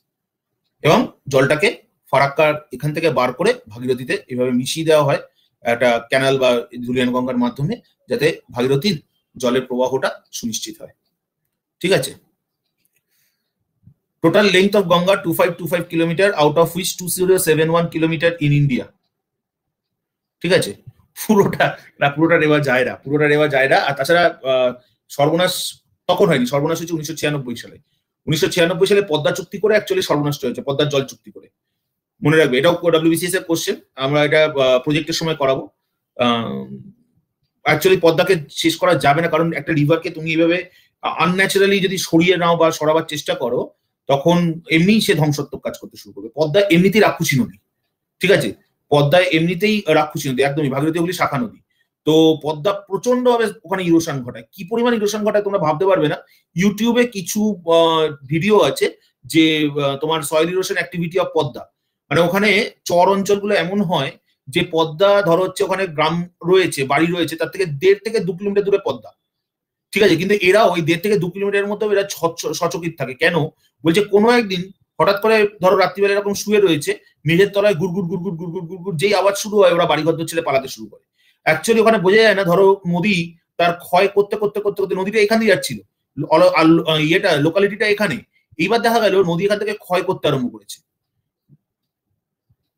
এবং জলটাকে ফারাক্কার এখান থেকে বার করে ভাগীরথীতে এভাবে মিশিয়ে দেওয়া হয় একটা ক্যানাল বা ধুলিয়ান গঙ্গার মাধ্যমে, যাতে ভাগীরথীর জলের প্রবাহটা সুনিশ্চিত হয়। ঠিক আছে, total length of Ganga 2525 kilometre, out of which 2071 kilometre in India. ঠিক আছে, পুরোটা না, পুরোটা নেওয়া যায় না, পুরোটা নেওয়া যায় না। আর তাছাড়া সর্বনাশ তখন হয়নি, সর্বনাশ হয়েছে 1996 সালে। 1996 সালে পদ্মা চুক্তি করে অ্যাকচুয়ালি সর্বনাশটা হয়েছে, পদ্মার জল চুক্তি করে। মনে রাখবে, এটাও ডব্লিউবিসিএস এর কোশ্চেন, আমরা এটা প্রজেক্টের সময় করাবো। অ্যাকচুয়ালি পদ্মাকে শেষ করা যাবে না, কারণ একটা রিভারকে তুমি এইভাবে আনন্যাচারালি যদি সরিয়ে নাও বা সরাবার চেষ্টা করো, তখন এমনি সে ধ্বংসাত্মক কাজ করতে শুরু করবে। পদ্মা এমনিতেই রাক্ষসী নদী, ঠিক আছে, পদ্মায় এমনিতেই রাক্ষসী নদী, একদমই ভাগীরথী হুগলি শাখা নদী। তো পদ্মা প্রচন্ড ভাবে ওখানে ইরোশন ঘটায়, কি পরিমাণ ইরোশন ঘটায় তোমরা ভাবতে পারবে না। ইউটিউবে কিছু ভিডিও আছে যে তোমার soil erosion activity of Padma, মানে ওখানে চর অঞ্চলগুলো এমন হয় যে পদ্মা ধরো হচ্ছে ওখানে গ্রাম রয়েছে, বাড়ি রয়েছে, তার থেকে 1.5 থেকে 2 কিলোমিটার দূরে পদ্মা। ঠিক আছে, কিন্তু এরা ওই 1.5 থেকে 2 কিলোমিটারের মধ্যে এরা সচকিত থাকে। কেন বলছে, কোনো একদিন হঠাৎ করে ধরো রাত্রিবেলা এরকম শুয়ে রয়েছে, মেঝের তলায় গুড়গুড় গুড়গুড় গুড়গুড় গুড়গুড় যেই আওয়াজ শুরু হয়, ওরা বাড়িঘর ছেড়ে পালাতে শুরু করে। অ্যাকচুয়ালি ওখানে বোঝা যায় না, ধরো নদী তার ক্ষয় করতে করতে করতে করতে নদীটা এখান দিয়ে যাচ্ছিল, ইয়েটা লোকালিটিটা এখানে, এইবার দেখা গেল নদী এখান থেকে ক্ষয় করতে আরম্ভ করেছে,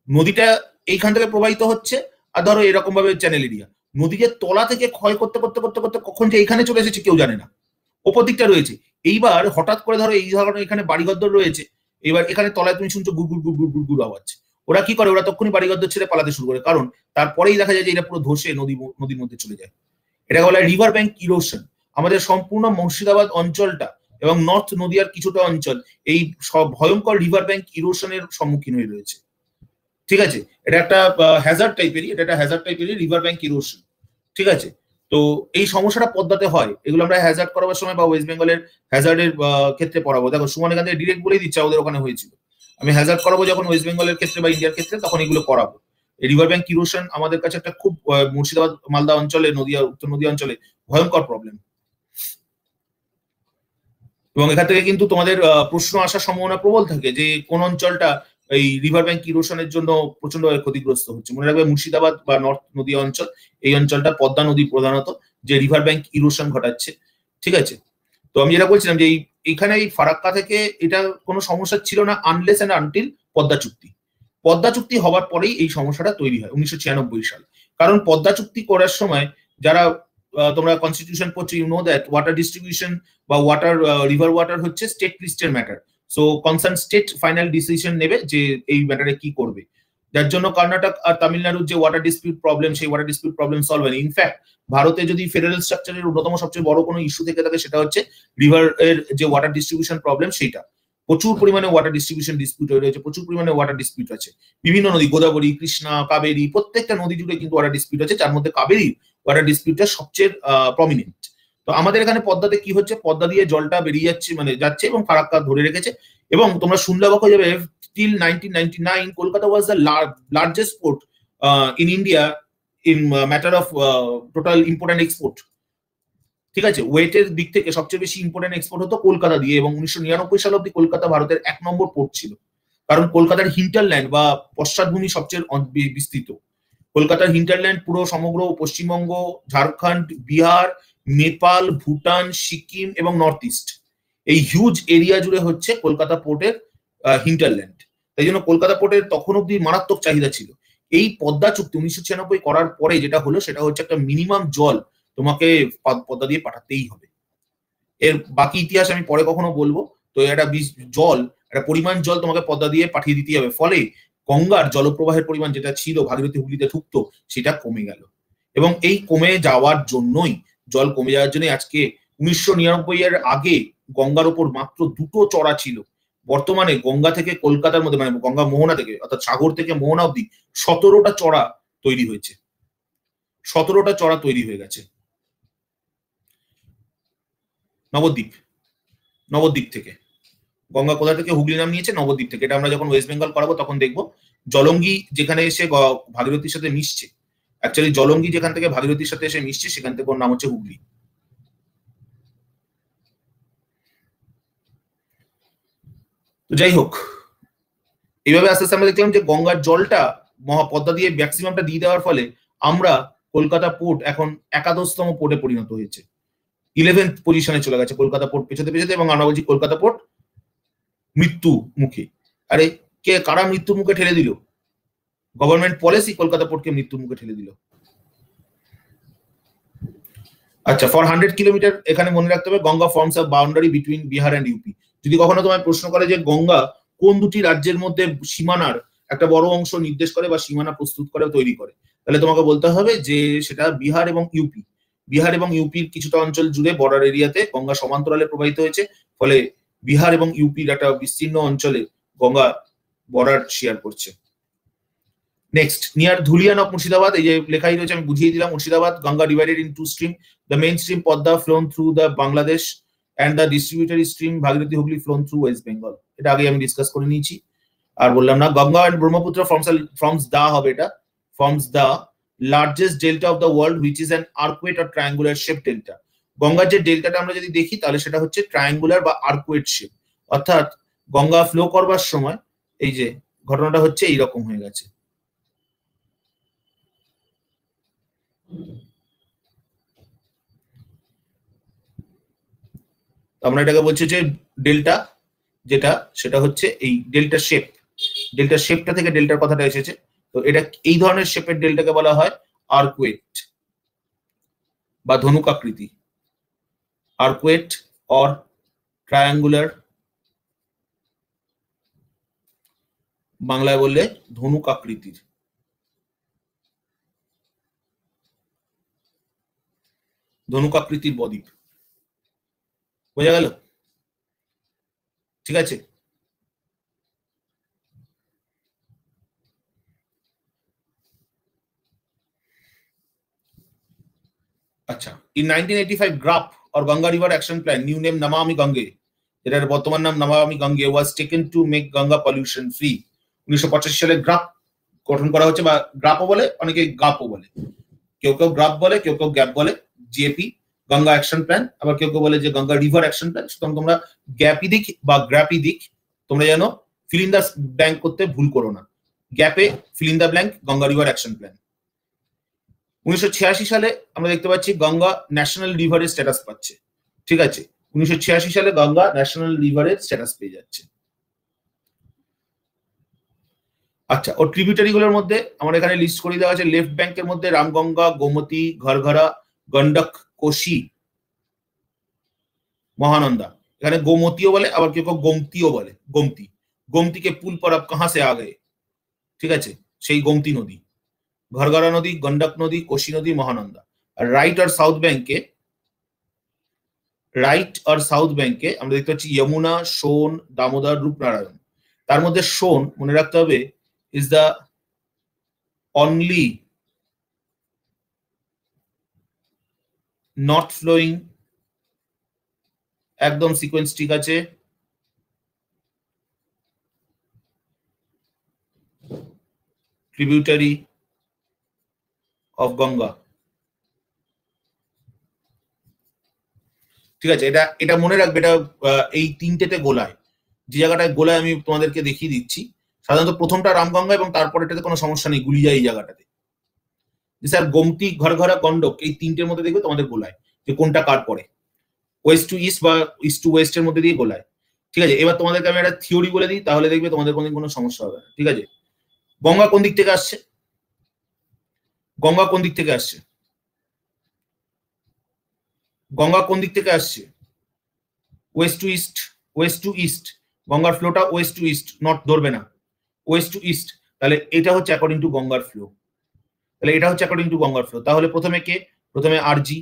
নদীটা এইখান থেকে প্রবাহিত হচ্ছে, আর ধরো এরকম ভাবে চ্যানেল এরিয়া, নদীকে তলা থেকে ক্ষয় করতে করতে করতে করতে কখন যে এখানে চলে এসেছে কেউ জানে না, ওপর দিকটা রয়েছে। এইবার হঠাৎ করে ধরো এই ধরনের এখানে বাড়িঘর রয়েছে, এবার এখানে তলায় তুমি শুনছো গুড় গুড় গুড় গুড় গুড় গুড় আওয়াজ। ওরা কি করে, ওরা তখনই বাড়িঘর ছেড়ে পালাতে শুরু করে, কারণ তারপরেই দেখা যায় যে এটা পুরো ধসে নদীর মধ্যে চলে যায়। এটা বলা হয় রিভার ব্যাংক ইরোশন। আমাদের সম্পূর্ণ মুর্শিদাবাদ অঞ্চলটা এবং নর্থ নদিয়ার কিছুটা অঞ্চল এই সব ভয়ঙ্কর রিভার ব্যাংক ইরোশনের সম্মুখীন হয়ে রয়েছে। ঠিক আছে, এটা একটা হ্যাজার্ড টাইপেরই, এটা একটা হ্যাজার্ড টাইপেরই রিভার ব্যাংক ইরোশন। ঠিক আছে, তো এই সমস্যাটা পদ্মাতে হয়, এগুলো আমরা হ্যাজার্ড করাবার সময় বা ওয়েস্ট বেঙ্গলের হ্যাজার্ডের ক্ষেত্রে পড়াবো। দেখো সুমন এখান থেকে ডিরেক্ট বলেই দিচ্ছে ওদের ওখানে হয়েছিল, আমি হ্যাজার্ড করাবো যখন ওয়েস্ট বেঙ্গলের ক্ষেত্রে বা ইন্ডিয়ার ক্ষেত্রে, তখন এগুলো করাবো। এই রিভার ব্যাংক ইরোশন আমাদের কাছে একটা খুব মুর্শিদাবাদ মালদা অঞ্চলে, নদিয়া উত্তর নদী অঞ্চলে ভয়ঙ্কর প্রবলেম। এবং এখান থেকে কিন্তু তোমাদের প্রশ্ন আসার সম্ভাবনা প্রবল থাকে যে কোন অঞ্চলটা এই রিভার ব্যাংক ইরোশনের জন্য প্রচন্ডভাবে ক্ষতিগ্রস্ত হচ্ছে। মনে রাখবে, মুর্শিদাবাদ বা নর্থ নদী অঞ্চল, এই অঞ্চলটা পদ্মা নদী প্রধানত যে রিভার ব্যাংক ইরোশন ঘটাচ্ছে। ঠিক আছে, তো আমি যেটা বলছিলাম যে এইখানে এই ফারাক্কা থেকে এটা কোনো সমস্যা ছিল না আনলেস এন্ড আনটিল পদ্মা চুক্তি। পদ্মা চুক্তি হবার পরেই এই সমস্যাটা তৈরি হয় 1996 সালে। কারণ পদ্মা চুক্তি করার সময় যারা তোমরা কনস্টিটিউশন পড়ছো, you know that water distribution বা ওয়াটার রিভার ওয়াটার হচ্ছে স্টেট লিস্টের matter. So concern state final decision নেবে যে এই ম্যাটারে কি করবে। যার জন্য কর্ণাটক আর তামিলনাড়ুর যে ওয়াটার ডিসপিউট প্রবলেম, সেই ওয়াটার ডিসপিউট প্রবলেম সলভ হয়নি। ইনফ্যাক্ট ভারতে যদি ফেডারেল স্ট্রাকচারের অন্যতম সবচেয়ে বড় কোনো ইস্যু থেকে থাকে সেটা হচ্ছে রিভার এর যে ওয়াটার ডিস্ট্রিবিউশন প্রবলেম, সেইটা প্রচুর পরিমাণে ওয়াটার ডিস্ট্রিবিউশন ডিসপিউট হয়ে রয়েছে, প্রচুর পরিমাণে ওয়াটার ডিসপিউট আছে। বিভিন্ন নদী, গোদাবরী, কৃষ্ণা, কাবেরী, প্রত্যেকটা নদী জুড়ে কিন্তু ওয়াটার ডিসপিউট আছে, যার মধ্যে কাবেরী ওয়াটার ডিসপিউটটা সবচেয়ে প্রমিনেন্ট। তো আমাদের এখানে পদ্মাতে কি হচ্ছে, পদ্মা দিয়ে জলটা বেরিয়ে যাচ্ছে, মানে যাচ্ছে এবং ফারাক্কা ধরে রেখেছে। এবং তোমরা শুনলে অবাক হয়ে যাবে, till 1999 Kolkata was the largest port in India in matter of total import and export। ঠিক আছে, ওয়েটের দিক থেকে সবচেয়ে বেশি ইম্পোর্টেন্ট এক্সপোর্ট হতো কলকাতা দিয়ে, এবং 1999 সাল অব্দি কলকাতা ভারতের 1 নম্বর পোর্ট ছিল। কারণ কলকাতার হিন্টারল্যান্ড বা পশ্চাৎভূমি সবচেয়ে বিস্তৃত। কলকাতার হিন্টারল্যান্ড পুরো সমগ্র পশ্চিমবঙ্গ, ঝাড়খণ্ড, বিহার, নেপাল, ভুটান, সিকিম এবং নর্থ ইস্ট, এই হিউজ এরিয়া জুড়ে হচ্ছে কলকাতা পোর্টের হিন্টারল্যান্ড। তাই জন্য কলকাতা পোর্টের তখন অব্দি মারাত্মক চাহিদা ছিল। এই পদ্মা চুক্তি 1996 করার পরে যেটা হলো সেটা হচ্ছে একটা মিনিমাম জল তোমাকে পদ্মা দিয়ে পাঠাতেই হবে। এর বাকি ইতিহাস আমি পরে কখনো বলবো। তো একটা জল, একটা পরিমাণ জল তোমাকে পদ্মা দিয়ে পাঠিয়ে দিতেই হবে। ফলে গঙ্গার জলপ্রবাহের পরিমাণ যেটা ছিল ভাগীরথী হুগলিতে ঢুকতো, সেটা কমে গেল। এবং এই কমে যাওয়ার জন্যই, জল কমে যাওয়ার জন্যই আজকে 1999 এর আগে গঙ্গার ওপর মাত্র 2টো চড়া ছিল। বর্তমানে গঙ্গা থেকে কলকাতার মধ্যে, মানে গঙ্গা মোহনা থেকে, অর্থাৎ সাগর থেকে মোহনা অব্দি 17টা চড়া তৈরি হয়েছে। 17টা চড়া তৈরি হয়ে গেছে। নবদ্বীপ থেকে গঙ্গা কোথা থেকে হুগলি নাম নিয়েছে? নবদ্বীপ থেকে। এটা আমরা যখন ওয়েস্ট বেঙ্গল করাবো তখন দেখবো। জলঙ্গি যেখানে এসে ভাগীরথীর সাথে মিশছে, অ্যাকচুয়ালি জলঙ্গি যেখান থেকে ভাগীরথীর সাথে এসে মিশছে, সেখান থেকে ওর নাম হচ্ছে হুগলি। তো যাই হোক, এইভাবে আস্তে আস্তে আমরা দেখলাম যে গঙ্গার জলটা মহাপদ্মা দিয়ে ম্যাক্সিমামটা দিয়ে দেওয়ার ফলে আমরা কলকাতা পোর্ট এখন 11তম পোর্টে পরিণত হয়েছে। 11th পজিশনে চলে গেছে কলকাতা পোর্ট পেছাতে পেছাতে। এবং আমরা বলছি কলকাতা পোর্ট মৃত্যু মুখে। আরে কারা মৃত্যুর মুখে ঠেলে দিল? গভর্নমেন্ট পলিসি কলকাতা পোর্টকে মৃত্যুর মুখে ঠেলে দিল। আচ্ছা, ফর 100 কিলোমিটার এখানে মনে রাখতে হবে Ganga forms a boundary between Bihar and UP. যদি কখনো তোমায় প্রশ্ন করে যে গঙ্গা কোন দুটি রাজ্যের মধ্যে সীমানার একটা বড় অংশ নির্দেশ করে বা সীমানা প্রস্তুত করে, তৈরি করে, তাহলে তোমাকে বলতে হবে যে সেটা বিহার এবং ইউপি। বিহার এবং ইউপির কিছুটা অঞ্চল জুড়ে বর্ডার এরিয়াতে গঙ্গা সমান্তরালে প্রবাহিত হয়েছে। ফলে বিহার এবং ইউপির একটা বিস্তীর্ণ অঞ্চলে গঙ্গা বর্ডার শেয়ার করছে। Next, near Dhulian of Murshidabad, এই যে লেখাই রয়েছে, আমি বুঝিয়ে দিলাম। Murshidabad, Ganga divided in 2 stream, the main stream Padma flown through the Bangladesh and the distributory stream Bhagirathi Hooghly flown through West Bengal. এটা আগে আমি ডিসকাস করে নিয়েছি, আর বললাম না। Ganga and Brahmaputra forms the হবে, এটা forms the largest delta of the world which is an arcuate or triangular shape delta. গঙ্গার যে ডেল্টাটা আমরা যদি দেখি তাহলে সেটা হচ্ছে ট্রায়াঙ্গুলার বা আর্কুয়েট শেপ। অর্থাৎ গঙ্গা ফ্লো করবার সময় এই যে ঘটনাটা হচ্ছে এইরকম হয়ে গেছে। আমরা এটাকে বলছি যে ডেল্টা, যেটা সেটা হচ্ছে এই ডেল্টা শেপ। ডেল্টা শেপটা থেকে ডেল্টার কথাটা এসেছে। তো এটা এই ধরনের শেপের ডেল্টাকে বলা হয় আর্কুয়েট বা ধনুকাকৃতি। আর্কুয়েট অর ট্রায়াঙ্গুলার, বাংলায় বললে ধনুকাকৃতির। ধনুকাকৃতির বদ্বীপ। বোঝা গেল? ঠিক আছে। আচ্ছা, in 1985 গ্রাপ or Ganga River Action Plan, new name Namami Gange, যেটার বর্তমান নাম Namami Gange, was taken to make Ganga pollution free। 1985 সালে গ্রাপ গঠন করা হচ্ছে, বা গ্রাপও বলে, অনেকে গাপও বলে। কেউ কেউ গ্রাপ বলে, কেউ কেউ গ্যাপ বলে। GAP, Ganga action plan. আবার কেউ কেউ বলে যে গঙ্গা রিভার অ্যাকশন প্ল্যান। সুতরাং তোমরা গ্যাপি দিক বা গ্রাপি দিক তোমরা যেন ফিল ইন দ্য ব্ল্যাঙ্ক করতে ভুল করো না। গ্যাপে fill in the blank Ganga river action plan. 1986 সালে আমরা দেখতে পাচ্ছি গঙ্গা ন্যাশনাল রিভারের স্ট্যাটাস পাচ্ছে। ঠিক আছে, 1986 সালে গঙ্গা ন্যাশনাল রিভারের স্ট্যাটাস পেয়ে যাচ্ছে। আচ্ছা, ওর ট্রিবিউটারি গুলোর মধ্যে আমার এখানে লিস্ট করে দেওয়া আছে। লেফট ব্যাংকের মধ্যে রামগঙ্গা, গোমতী, ঘরঘরা, গন্ডক, কোশি, মহানন্দা। এখানে গোমতীও বলে, আবার কেউ কেউ গোমতীও বলে। গোমতী, গোমতী কে পুল পর আব কাহা সে আ গয়ে। ঠিক আছে, সেই গোমতী নদী, ঘরঘরা নদী, গন্ডক নদী, কোশি নদী, মহানন্দা। আর রাইট আর সাউথ ব্যাংকে আমরা দেখতে পাচ্ছি যমুনা, সোন, দামোদর, রূপনারায়ণ। তার মধ্যে সোন মনে রাখতে হবে is the only not flowing, একদম সিকোয়েন্স ঠিক আছে, ট্রিবিউটারি অফ গঙ্গা। ঠিক আছে, এটা মনে রাখবে, এটা এই তিনটেতে গোলায়, যে জায়গাটায় গোলায় আমি তোমাদেরকে দেখিয়ে দিচ্ছি। সাধারণত প্রথমটা রামগঙ্গা এবং তারপরেটাতে কোনো সমস্যা নেই, গুলি যায় এই জায়গাটাতে। স্যার গোমতী, ঘরঘরা, গন্ডক এই তিনটের মধ্যে দেখবে তোমাদের গোলায়, যে কোনটা কার পরে, ওয়েস্ট টু ইস্ট বা ইস্ট টু ওয়েস্ট এর মধ্যে দিয়ে গোলায়। ঠিক আছে, এবার তোমাদেরকে আমি একটা থিওরি বলে দিই, তাহলে দেখবে তোমাদের কোনো সমস্যা হবে না। ঠিক আছে, গঙ্গা কোন দিক থেকে আসছে? গঙ্গা কোন দিক থেকে আসছে? গঙ্গা কোন দিক থেকে আসছে? West to east, west to east. গঙ্গার ফ্লোটা ওয়েস্ট টু ইস্ট, নর্থ ধরবে না, ওয়েস্ট টু ইস্ট। তাহলে এটা হচ্ছে অ্যাকর্ডিং টু গঙ্গার ফ্লো। তাহলে এটা হচ্ছে অ্যাকর্ডিং টু গঙ্গার ফ্লো। তাহলে প্রথমে কে? প্রথমে আরজি,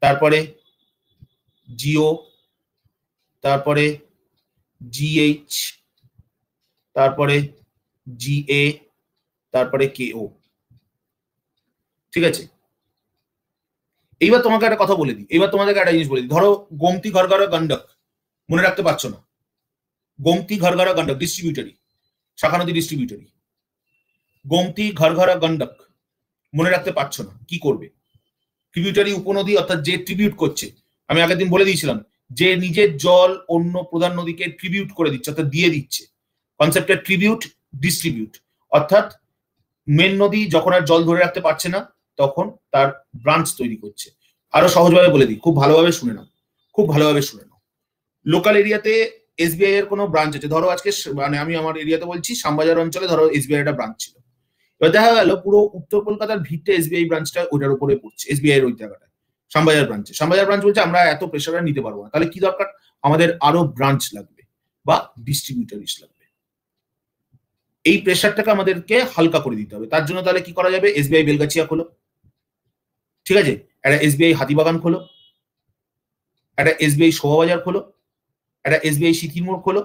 তারপরে জিও, তারপরে জিএইচ, তারপরে জিএ, তারপরে কেও। ঠিক আছে, এইবার তোমাকে একটা কথা বলে দিই, এইবার তোমাদেরকে একটা জিনিস বলে দিই। ধরো গোমতী, ঘরঘরা, গন্ডক মনে রাখতে পারছো না, গোমতী, ঘরঘরা, গন্ডক ডিস্ট্রিবিউটারি, শাখা নদী ডিস্ট্রিবিউটারি। গোমতী, ঘরঘরা, গন্ডক মনে রাখতে পারছো না, কি করবে? ট্রিবিউটারি, উপনদী, অর্থাৎ যে ট্রিবিউট করছে। আমি আগের দিন বলে দিয়েছিলাম যে নিজের জল অন্য প্রধান নদীকে ট্রিবিউট করে দিচ্ছে, অর্থাৎ দিয়ে দিচ্ছে। কনসেপ্টটা ট্রিবিউট, ডিস্ট্রিবিউট, অর্থাৎ মেন নদী যখন আর জল ধরে রাখতে পারছে না তখন তার ব্রাঞ্চ তৈরি করছে। আরো সহজভাবে বলে দিই, খুব ভালোভাবে শুনে নাও, খুব ভালোভাবে শুনে নাও। লোকাল এরিয়াতে এসবিআই এর কোনো ব্রাঞ্চ আছে, ধরো আজকে মানে আমি আমার এরিয়াতে বলছি, শ্যামবাজার অঞ্চলে ধরো এসবিআই একটা ব্রাঞ্চ ছিল। এবার দেখা গেল পুরো উত্তর কলকাতার ভিড়টা এসবিআই ব্রাঞ্চটা ওইটার উপরে পড়ছে, এসবিআই এর ওই জায়গাটায়, শ্যামবাজার ব্রাঞ্চে। শ্যামবাজার ব্রাঞ্চ বলছে আমরা এত প্রেশার নিতে পারবো না, তাহলে কি দরকার? আমাদের আরো ব্রাঞ্চ লাগবে বা ডিস্ট্রিবিউটারিস লাগবে। এই প্রেশারটাকে আমাদেরকে হালকা করে দিতে হবে। তার জন্য তাহলে কি করা যাবে? এসবিআই বেলগাছিয়া খোলো, ঠিক আছে, একটা এসবিআই হাতিবাগান খোলো, একটা এসবিআই শোভাবাজার খোলো, একটা এসবিআই সিথিরমোড় খোলো।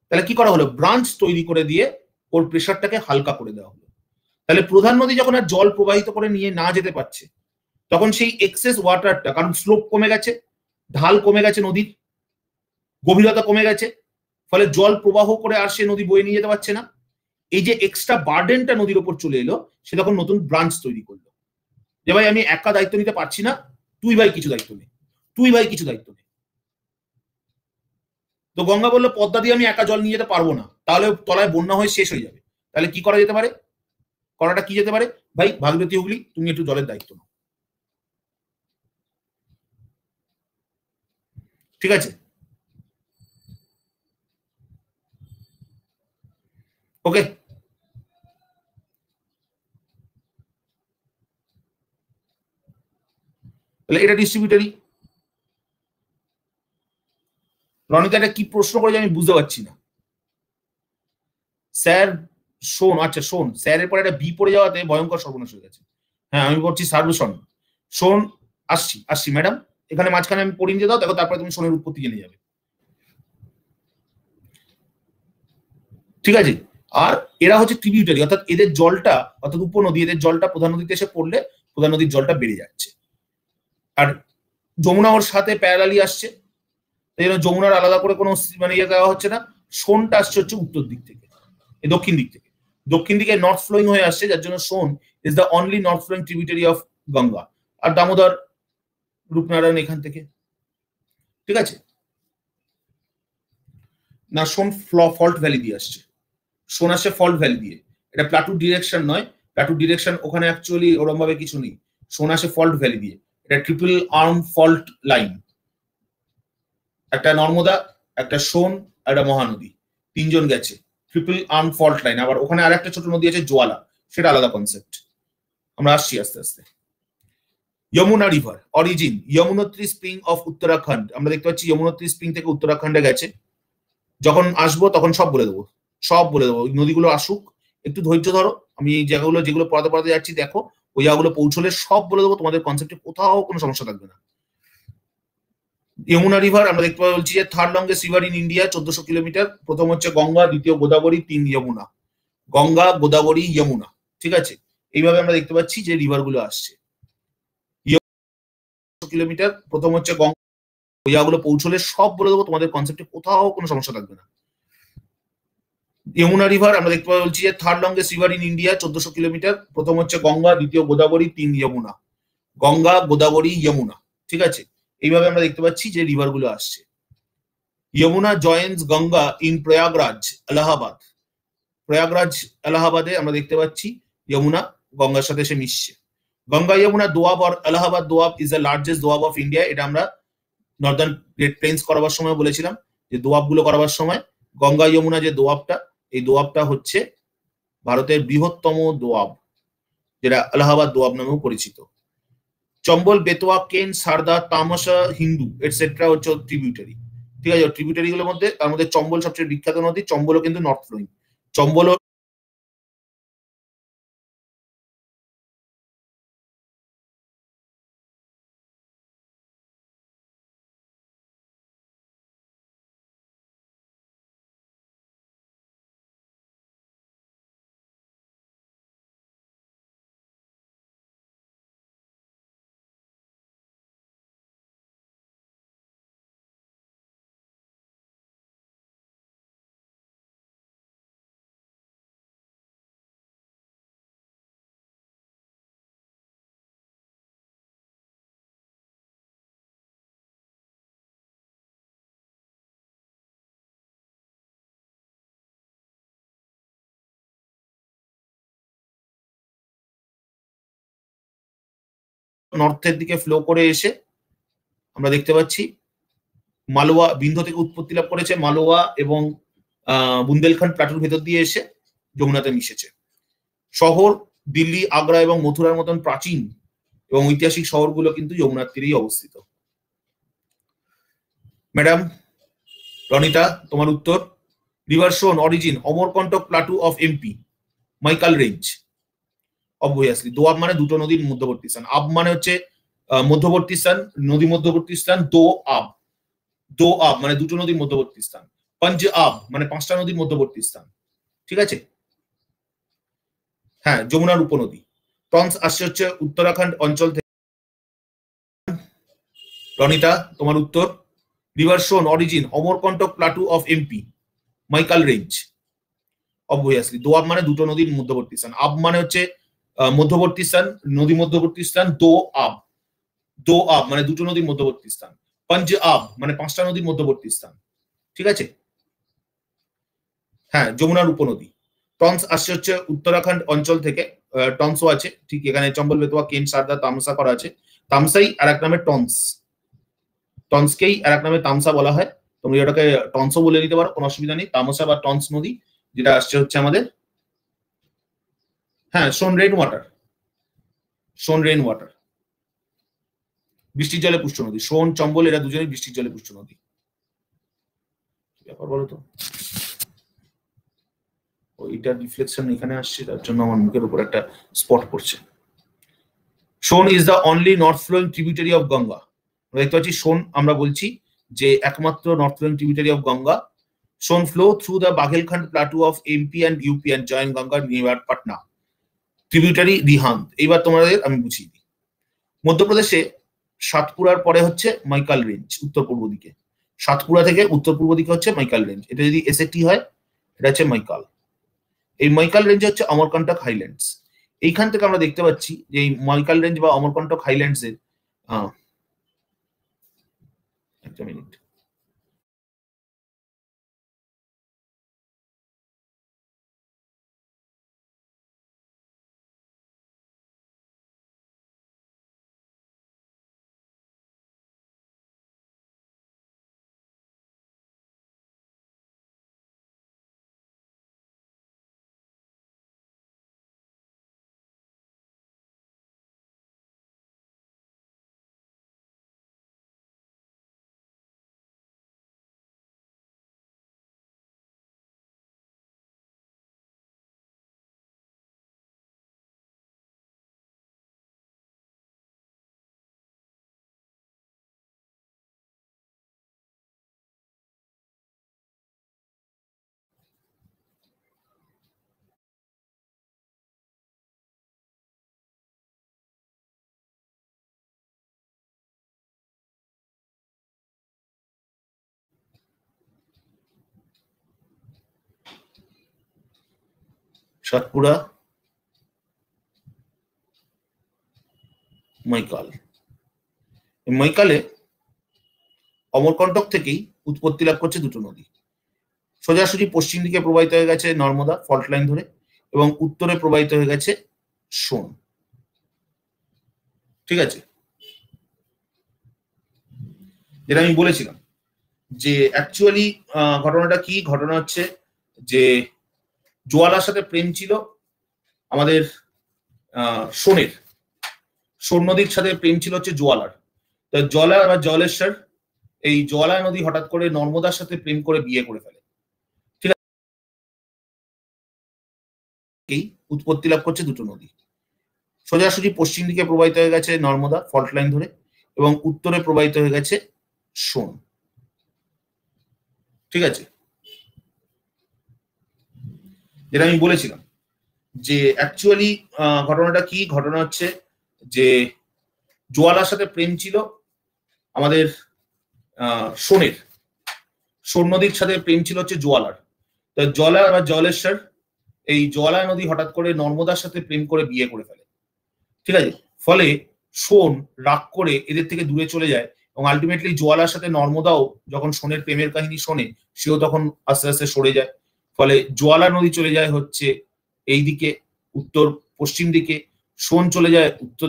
তাহলে কি করা হলো? ব্রাঞ্চ তৈরি করে দিয়ে ওর প্রেশারটাকে হালকা করে দেওয়া হলো। তাহলে প্রধান নদী যখন আর জল প্রবাহিত করে নিয়ে না যেতে পারছে, তখন সেই এক্সেস ওয়াটারটা, কারণ স্লোপ কমে গেছে, ঢাল কমে গেছে, নদীর গভীরতা কমে গেছে, ফলে জল প্রবাহ করে আর সে নদী বয়ে নিয়ে যেতে পারছে না। এই যে এক্সট্রা বার্ডেনটা নদীর ওপর চলে এলো, সে তখন নতুন ব্রাঞ্চ তৈরি করলো, যে ভাই আমি একা দায়িত্ব নিতে পারছি না, তুই ভাই কিছু দায়িত্ব নে, তুই ভাই কিছু দায়িত্ব নে। তো গঙ্গা বললো পদ্মা দিয়ে আমি একা জল নিয়ে যেতে পারবো না, তাহলে তলায় বন্যা হয়ে শেষ হয়ে যাবে। তাহলে কি করা যেতে পারে? করাটা কি যেতে পারে? ভাই ভাগীরথী, হুগলি তুমি একটু জলের দায়িত্ব নাও, ঠিক আছে? ওকে, তাহলে এটা ডিস্ট্রিবিউটারি। রনিতা এটা কি প্রশ্ন করেছে আমি বুঝতে পারছি না। স্যার শোন, আচ্ছা শোন, স্যারের পরে একটা বি পড়ে যাওয়াতে ভয়ঙ্কর সর্বনাশ হয়ে গেছে। হ্যাঁ আমি পড়ছি সার্বশন। শোন, আসছি আসছি ম্যাডাম, এখানে মাঝখানে আমি পড়িয়ে দিয়ে দাও, দেখো তারপরে তুমি শোনের উৎপত্তি জেনে যাবে, ঠিক আছে? আর এরা হচ্ছে ট্রিবিউটারি, অর্থাৎ এদের জলটা, অর্থাৎ উপনদী, এদের জলটা প্রধান নদীতে এসে পড়লে প্রধান নদীর জলটা বেড়ে যাচ্ছে। আর যমুনা ওর সাথে প্যারালালি আসছে, এই জন্য যমুনার আলাদা করে কোনো মানে ইয়ে দেওয়া হচ্ছে না। সোনটা আসছে হচ্ছে উত্তর দিক থেকে, দক্ষিণ দিক থেকে, দক্ষিণ দিকে নর্থ ফ্লোয়িং হয়ে আসছে, যার জন্য Son is the only north flowing tributary of Ganga. আর দামোদর, রূপনারায়ণ এখান থেকে, ঠিক আছে না? সোন ফল্ট ভ্যালি দিয়ে আসছে, সোন আসছে ফল্ট ভ্যালি দিয়ে, এটা প্লাটু ডিরেকশন নয়, প্লাটু ডিরেকশন ওখানে অ্যাকচুয়ালি ওরম ভাবে কিছু নেই। সোন আসে ফল্ট ভ্যালি দিয়ে, এটা ট্রিপল আর্ম ফল্ট লাইন, একটা নর্মদা, একটা সোন, একটা মহানদী, তিনজন গেছে, ট্রিপল আর্ম ফল্ট লাইন। আবার ওখানে আর একটা ছোট নদী আছে জোয়ালা, সেটা আলাদা কনসেপ্ট, আমরা আসছি আস্তে আস্তে। Yamuna river origin Yamunotri spring of Uttarakhand, আমরা দেখতে পাচ্ছি যমুনোত্রী স্প্রিং থেকে উত্তরাখণ্ডে গেছে। যখন আসবো তখন সব বলে দেবো, সব বলে দেবো। ওই নদীগুলো আসুক, একটু ধৈর্য ধরো, আমি জায়গাগুলো যেগুলো পড়াতে পড়াতে যাচ্ছি দেখো, ওই জায়গাগুলো পৌঁছলে সব বলে দেবো, তোমাদের কনসেপ্টে কোথাও কোনো সমস্যা থাকবে না। যমুনা রিভার আমরা দেখতে বলছি যে third longest river in India, 1400 kilometre. প্রথম হচ্ছে গঙ্গা, দ্বিতীয় গোদাবরী, তিন যমুনা। গঙ্গা, গোদাবরী, যমুনা, ঠিক আছে? এইভাবে আমরা দেখতে পাচ্ছি যে রিভার গুলো আসছে। কিলোমিটার, প্রথম হচ্ছে গঙ্গা, ওই জায়গাগুলো পৌঁছলে সব বলে দেবো, তোমাদের কনসেপ্টে কোথাও কোনো সমস্যা থাকবে না। যমুনা রিভার আমরা দেখতে বলছি যে third longest river in India, 1400 kilometre. প্রথম হচ্ছে গঙ্গা, দ্বিতীয় গোদাবরী, তিন যমুনা। গঙ্গা, গোদাবরী, যমুনা, ঠিক আছে? এইভাবে আমরা দেখতে পাচ্ছি যে রিভার গুলো আসছে। Yamuna joins Ganga in Prayagraj, Allahabad. প্রয়াগরাজ, এলাহাবাদে আমরা দেখতে পাচ্ছি যমুনা গঙ্গার সাথে এসে মিশছে। গঙ্গা যমুনা দোয়াব আর Allahabad doab is the largest doab of India. এটা আমরা নর্দার্ন গ্রেট প্লেন্স করাবার সময় বলেছিলাম যে দোয়াব গুলো করাবার সময় গঙ্গা যমুনা যে দোয়াবটা, এই দোয়াবটা হচ্ছে ভারতের বৃহত্তম দোয়াব, যেটা এলাহাবাদ দোয়াব নামেও পরিচিত। চম্বল, বেতোয়া, কেন, সারদা, তামাশা, হিন্দু এটসেট্রা হচ্ছে ট্রিবিউটারি, ঠিক আছে? ট্রিবিউটারি গুলোর মধ্যে তার মধ্যে চম্বল সবচেয়ে বিখ্যাত নদী। চম্বলও কিন্তু নর্থ ফ্লোয়িং। চম্বল নর্থের দিকে ফ্লো করে এসে আমরা দেখতে পাচ্ছি মালওয়া, বিন্ধ্য থেকে উৎপত্তি লাভ করেছে মালওয়া এবং বুন্দেলখণ্ড প্লাটুর ভেতর দিয়ে এসে যমুনাতে মিশেছে। শহর দিল্লি, আগ্রা এবং মথুরার মতন প্রাচীন এবং ঐতিহাসিক শহরগুলো কিন্তু যমুনার তীরেই অবস্থিত। ম্যাডাম রনিতা, তোমার উত্তর। River Son origin Amarkantak plateau of MP, Maikal range. Obviously doab মানে দুটো নদীর মধ্যবর্তী স্থান, আব মানে হচ্ছে মধ্যবর্তী স্থান, নদী মধ্যবর্তী স্থান। দো আব, দো আব মানে দুটো নদীর মধ্যবর্তী স্থান। পঞ্জ আব মানে পাঁচটা নদীর মধ্যবর্তী স্থান, ঠিক আছে? হ্যাঁ, যমুনার উপনদী। টন্স আসছে হচ্ছে উত্তরাখণ্ড অঞ্চল থেকে। রনিতা, তোমার উত্তর। River Son origin Amarkantak plateau of MP, Maikal range. Obviously doab মানে দুটো নদীর মধ্যবর্তী স্থান, আব মানে হচ্ছে মধ্যবর্তী স্থান, নদী মধ্যবর্তী স্থান। দো আব, দো আব মানে দুটো নদীর মধ্যবর্তী স্থান। পঞ্জ আব মানে পাঁচটা নদীর মধ্যবর্তী স্থান, ঠিক আছে? হ্যাঁ, যমুনার উপনদী। টন্স আসছে হচ্ছে উত্তরাখণ্ড অঞ্চল থেকে। টন্সও আছে ঠিক এখানে, চম্বল, বেতোয়া, কেন, সারদা, তামসা করা আছে। তামসাই আর এক নামে টন্স, টন্সকেই আর এক নামে তামসা বলা হয়। তোমরা এটাকে টন্সও বলে দিতে পারো, কোনো অসুবিধা নেই। তামসা বা টন্স নদী যেটা আসছে হচ্ছে আমাদের, হ্যাঁ, সোন রেন ওয়াটার, সোন রেন ওয়াটার বৃষ্টির জলে পুষ্ট নদী। সোন, চম্বল এরা দুজনেই বৃষ্টির জলে পুষ্ট নদী। ব্যাপার বলো তো, ওইটার রিফ্লেকশন এখানে আসছে, তার জন্য আমার মুখের উপর একটা স্পট পড়ছে। Son is the only north flowing tributary of Ganga. দেখতে পাচ্ছি সোন আমরা বলছি যে একমাত্র north flowing tributary of Ganga. Son flow through the Baghelkhand plateau of MP and UP and join Ganga near Patna. Tributary Rihand. এইবার তোমাদের আমি বুঝিয়ে দিই। মধ্যপ্রদেশে সাতপুরার পরে হচ্ছে মাইকাল রেঞ্জ উত্তর পূর্ব দিকে। সাতপুরা থেকে উত্তর পূর্ব দিকে হচ্ছে মাইকাল রেঞ্জ। এটা যদি এসএটি হয়, এটা হচ্ছে মাইকাল। এই মাইকাল রেঞ্জ হচ্ছে অমরকন্টক হাইল্যান্ডস। এইখান থেকে আমরা দেখতে পাচ্ছি যে এই মাইকাল রেঞ্জ বা অমরকন্টক হাইল্যান্ডস এর একটা মিনিট। সাতপুরা, মৈকাল। মৈকালে অমরকণ্টক থেকেই উৎপত্তি লাভ করছে দুটো নদী। সোজাসুজি পশ্চিম দিকে প্রবাহিত হয়ে গেছে নর্মদা ফল্ট লাইন ধরে, এবং উত্তরে প্রবাহিত হয়ে গেছে সোন। ঠিক আছে, যেটা আমি বলেছিলাম যে অ্যাকচুয়ালি ঘটনাটা কি, ঘটনা হচ্ছে যে জোয়ালার সাথে প্রেম ছিল আমাদের সোনের, সোন নদীর সাথে প্রেম ছিল হচ্ছে জোয়ালার। তো জলা বা জলেশ্বর, এই জলা নদী হঠাৎ করে নর্মদার সাথে প্রেম করে বিয়ে করে ফেলে। ঠিক আছে, উৎপত্তি লাভ করছে দুটো নদী। সোজাসুজি পশ্চিম দিকে প্রবাহিত হয়ে গেছে নর্মদা ফল্ট লাইন ধরে, এবং উত্তরে প্রবাহিত হয়ে গেছে সোন। ঠিক আছে, যেটা আমি বলেছিলাম যে অ্যাকচুয়ালি ঘটনাটা কি, ঘটনা হচ্ছে যে জোয়ালার সাথে প্রেম ছিল আমাদের সোনের, সোন নদীর সাথে প্রেম ছিল হচ্ছে জোয়ালার। তো জলা বা জলেশ্বর, এই জলা নদী হঠাৎ করে নর্মদার সাথে প্রেম করে বিয়ে করে ফেলে। ঠিক আছে, ফলে সোন রাগ করে এদের থেকে দূরে চলে যায়, এবং আলটিমেটলি জোয়ালার সাথে নর্মদাও যখন সোনের প্রেমের কাহিনী শোনে, সেও তখন আস্তে আস্তে সরে যায়। ফলে জোয়ালা নদী চলে যায় হচ্ছে এই দিকে উত্তর পশ্চিম দিকে, সোন চলে যায় উত্তর,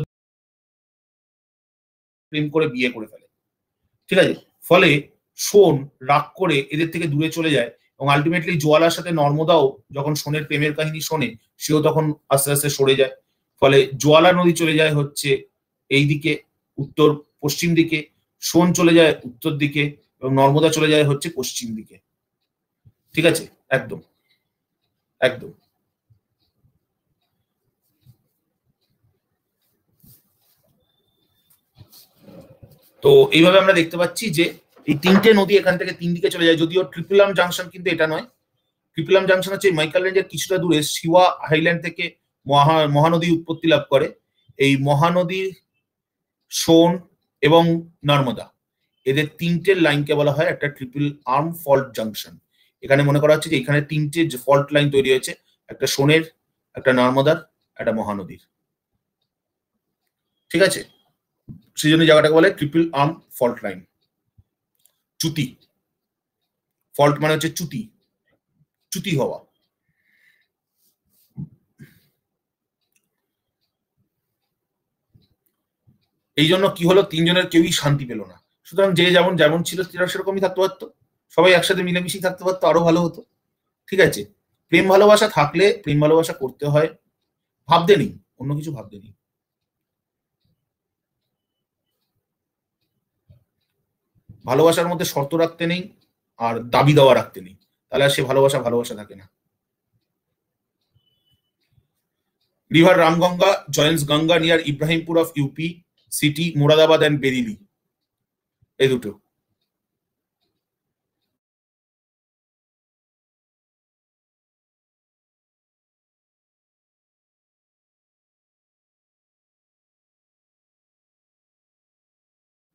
প্রেম করে বিয়ে করে ফেলে। ঠিক আছে, ফলে সোন রাগ করে এদের থেকে দূরে চলে যায়, এবং আলটিমেটলি জোয়ালার সাথে নর্মদাও যখন সোনের প্রেমের কাহিনী শোনে, সেও তখন আস্তে আস্তে সরে যায়। ফলে জোয়ালা নদী চলে যায় হচ্ছে এই দিকে উত্তর পশ্চিম দিকে, সোন চলে যায় উত্তর দিকে, এবং নর্মদা চলে যায় হচ্ছে পশ্চিম দিকে। ঠিক আছে, একদম একদম। তো এইভাবে আমরা দেখতে পাচ্ছি যে এই তিনটে নদী এখান থেকে তিন দিকে চলে যায়। যদিও ট্রিপলাম জাংশন কিন্তু এটা নয়, ট্রিপলাম জাংশন হচ্ছে মাইকেল রেঞ্জের কিছুটা দূরে শিওয়া হাইল্যান্ড থেকে মহানদী উৎপত্তি লাভ করে। এই মহানদী, সোন এবং নর্মদা, এদের তিনটে লাইনকে বলা হয় একটা ট্রিপল আর্ম ফল্ট জাংশন। এখানে মনে করা হচ্ছে যে এখানে তিনটে ফল্ট লাইন তৈরি হয়েছে, একটা সোনের, একটা নর্মদার, একটা মহানদীর। ঠিক আছে, সেই জন্য জায়গাটাকে বলে ট্রিপল আর্ম ফল্ট লাইন। চ্যুতি, ফল্ট মানে হচ্ছে চ্যুতি, চ্যুতি হওয়া। এই জন্য কি হলো, তিনজনের কেউই শান্তি পেল না। সুতরাং যে যেমন যেমন ছিল সেরকমই থাকতে পারতো, সবাই একসাথে মিলেমিশেই থাকতে পারতো, আরো ভালো হতো। ঠিক আছে, প্রেম ভালোবাসা থাকলে প্রেম ভালোবাসা করতে হয়, ভাবতে নেই, অন্য কিছু ভাবতে নেই। ভালোবাসার মধ্যে শর্ত রাখতে নেই, আর দাবি দেওয়া রাখতে নেই, তাহলে আর সে ভালোবাসা ভালোবাসা থাকে না। River Ramganga Joints Ganga near Ibrahimpur of UP city, Moradabad and verily, এই দুটো।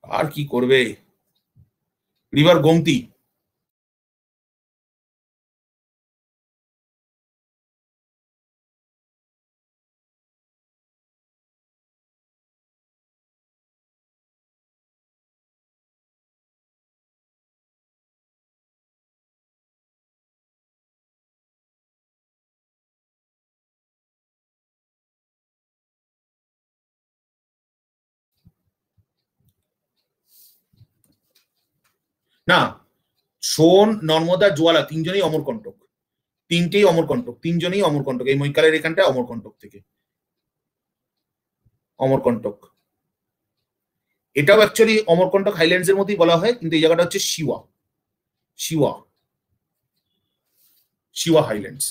আর কি করবে, রিভার গোমতি, না, সোন, নর্মদা, জোয়ালা তিনজনেই অমরকণ্টক, তিনটেই অমরকণ্টক, তিনজনেই অমরকণ্টক। এই মৈকালের এখানটা অমরকণ্টক থেকে অমরকণ্টক। এটাও অ্যাকচুয়ালি অমরকণ্টক হাইল্যান্ডস এর মধ্যেই বলা হয়, কিন্তু এই জায়গাটা হচ্ছে শিওয়া, শিওয়া, শিওয়া হাইল্যান্ডস।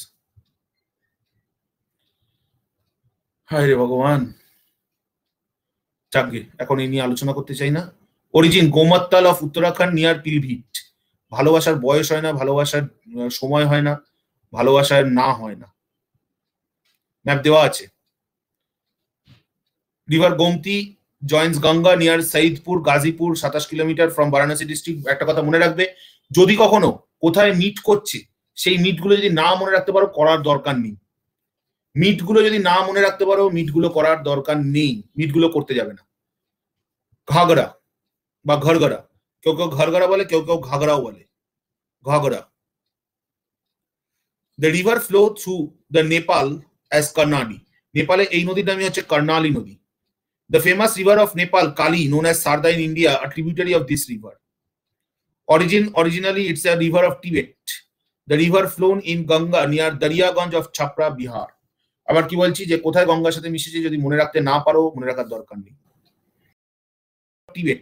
হায় রে ভগবান, যাকগে, এখন এই নিয়ে আলোচনা করতে চাই না। Origin Gomattal of Uttarakhand near Pilibhit. ভালোবাসার বয়স হয় না, ভালোবাসার সময় হয় না, ভালোবাসার না হয় না। ম্যাপ দেওয়া আছে। River Gomti joins Ganga near Saidpur Ghazipur, 27 kilometre from Varanasi district. একটা কথা মনে রাখবে, যদি কখনো কোথায় মিট করছে, সেই মিট গুলো যদি না মনে রাখতে পারো, করার দরকার নেই। মিটগুলো যদি না মনে রাখতে পারো, মিটগুলো করার দরকার নেই, মিটগুলো করতে যাবে না। ঘাগরা বা ঘরগড়া, কেউ কেউ ঘরগড়া বলে, কেউ কেউ ঘাগরাও বলে, Ghaghra. The river flow through the Nepal as Karnali. নেপালে এই নদীর নামই হচ্ছে কর্ণালী নদী। The famous river of Nepal, Kali, known as Sarda in India, a tributary of this river. Originally, it's a river of Tibet. The river flown in Ganga near Daryaganj of Chhapra, Bihar. আবার কি বলছি যে কোথায় গঙ্গার সাথে মিশেছে যদি মনে রাখতে না পারো, মনে রাখার দরকার নেই। Tibet.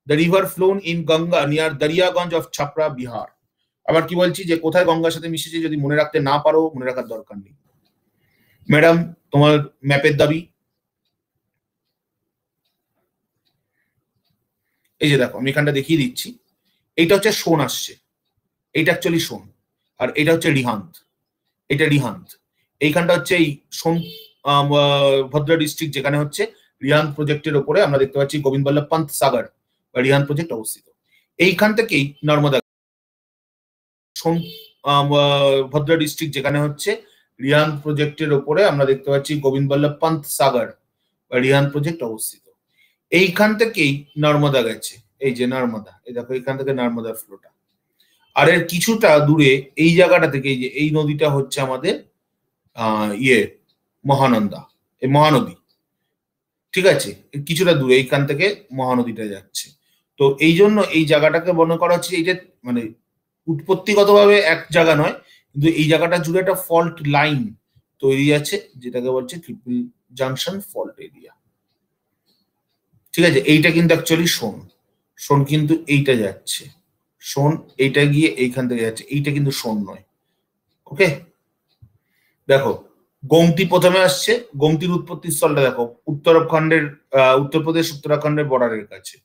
The river flown in Ganga near Daryaganj of Chhapra, Bihar. আবার কি বলছি যে কোথায় গঙ্গার সাথে মিশেছে যদি মনে রাখতে না পারো, মনে রাখার দরকার নেই। ম্যাডাম, তোমার ম্যাপের দাবি। এই যে দেখো, আমি এখানটা দেখিয়ে দিচ্ছি। এইটা হচ্ছে সোন আসছে, এইটা অ্যাকচুয়ালি সোন, আর এটা হচ্ছে রিহান্ত, এটা রিহান্ত। এইখানটা হচ্ছে এই সোন ভদ্রা ডিস্ট্রিক্ট, যেখানে হচ্ছে রিহান্ত প্রজেক্টের ওপরে আমরা দেখতে পাচ্ছি গোবিন্দ বল্লভ পান্ত সাগর বা রিহান্ত প্রজেক্ট অবস্থিত। এইখান থেকেই নর্মদা, সোন ভদ্রা ডিস্ট্রিক্ট যেখানে হচ্ছে রিহান্ত প্রজেক্টের ওপরে আমরা দেখতে পাচ্ছি গোবিন্দ বল্লভ পান্ত সাগর বা রিহান্ত প্রজেক্ট অবস্থিত। এইখান থেকেই নর্মদা গেছে, এই যে নর্মদা, এই দেখো এখান থেকে নর্মদার ফ্লোটা। আর এর কিছুটা দূরে এই জায়গাটা থেকে এই যে এই নদীটা হচ্ছে আমাদের মহানন্দা, এই মহানদী, ঠিক আছে। কিছুটা দূরে এইখান থেকে মহানদীটা যাচ্ছে। তো এই জন্য এই জায়গাটাকে মনে করা হচ্ছে এইটা মানে উৎপত্তিগতভাবে এক জায়গা নয়, কিন্তু এই জায়গাটা জুড়ে একটা ফল্ট লাইন তৈরি আছে, যেটাকে বলছে ট্রিপল জাংশন ফল্ট এরিয়া, ঠিক আছে। এইটা কিন্তু অ্যাকচুয়ালি সোন, সোন কিন্তু এইটা যাচ্ছে, সোন এইটা গিয়ে এইখান থেকে যাচ্ছে, এইটা কিন্তু সোন নয়। ওকে, দেখো গোমতি প্রথমে আসছে, গোমতির উৎপত্তি স্থলটা দেখো উত্তরাখণ্ডের, উত্তরপ্রদেশ উত্তরাখণ্ডের বর্ডারের কাছে।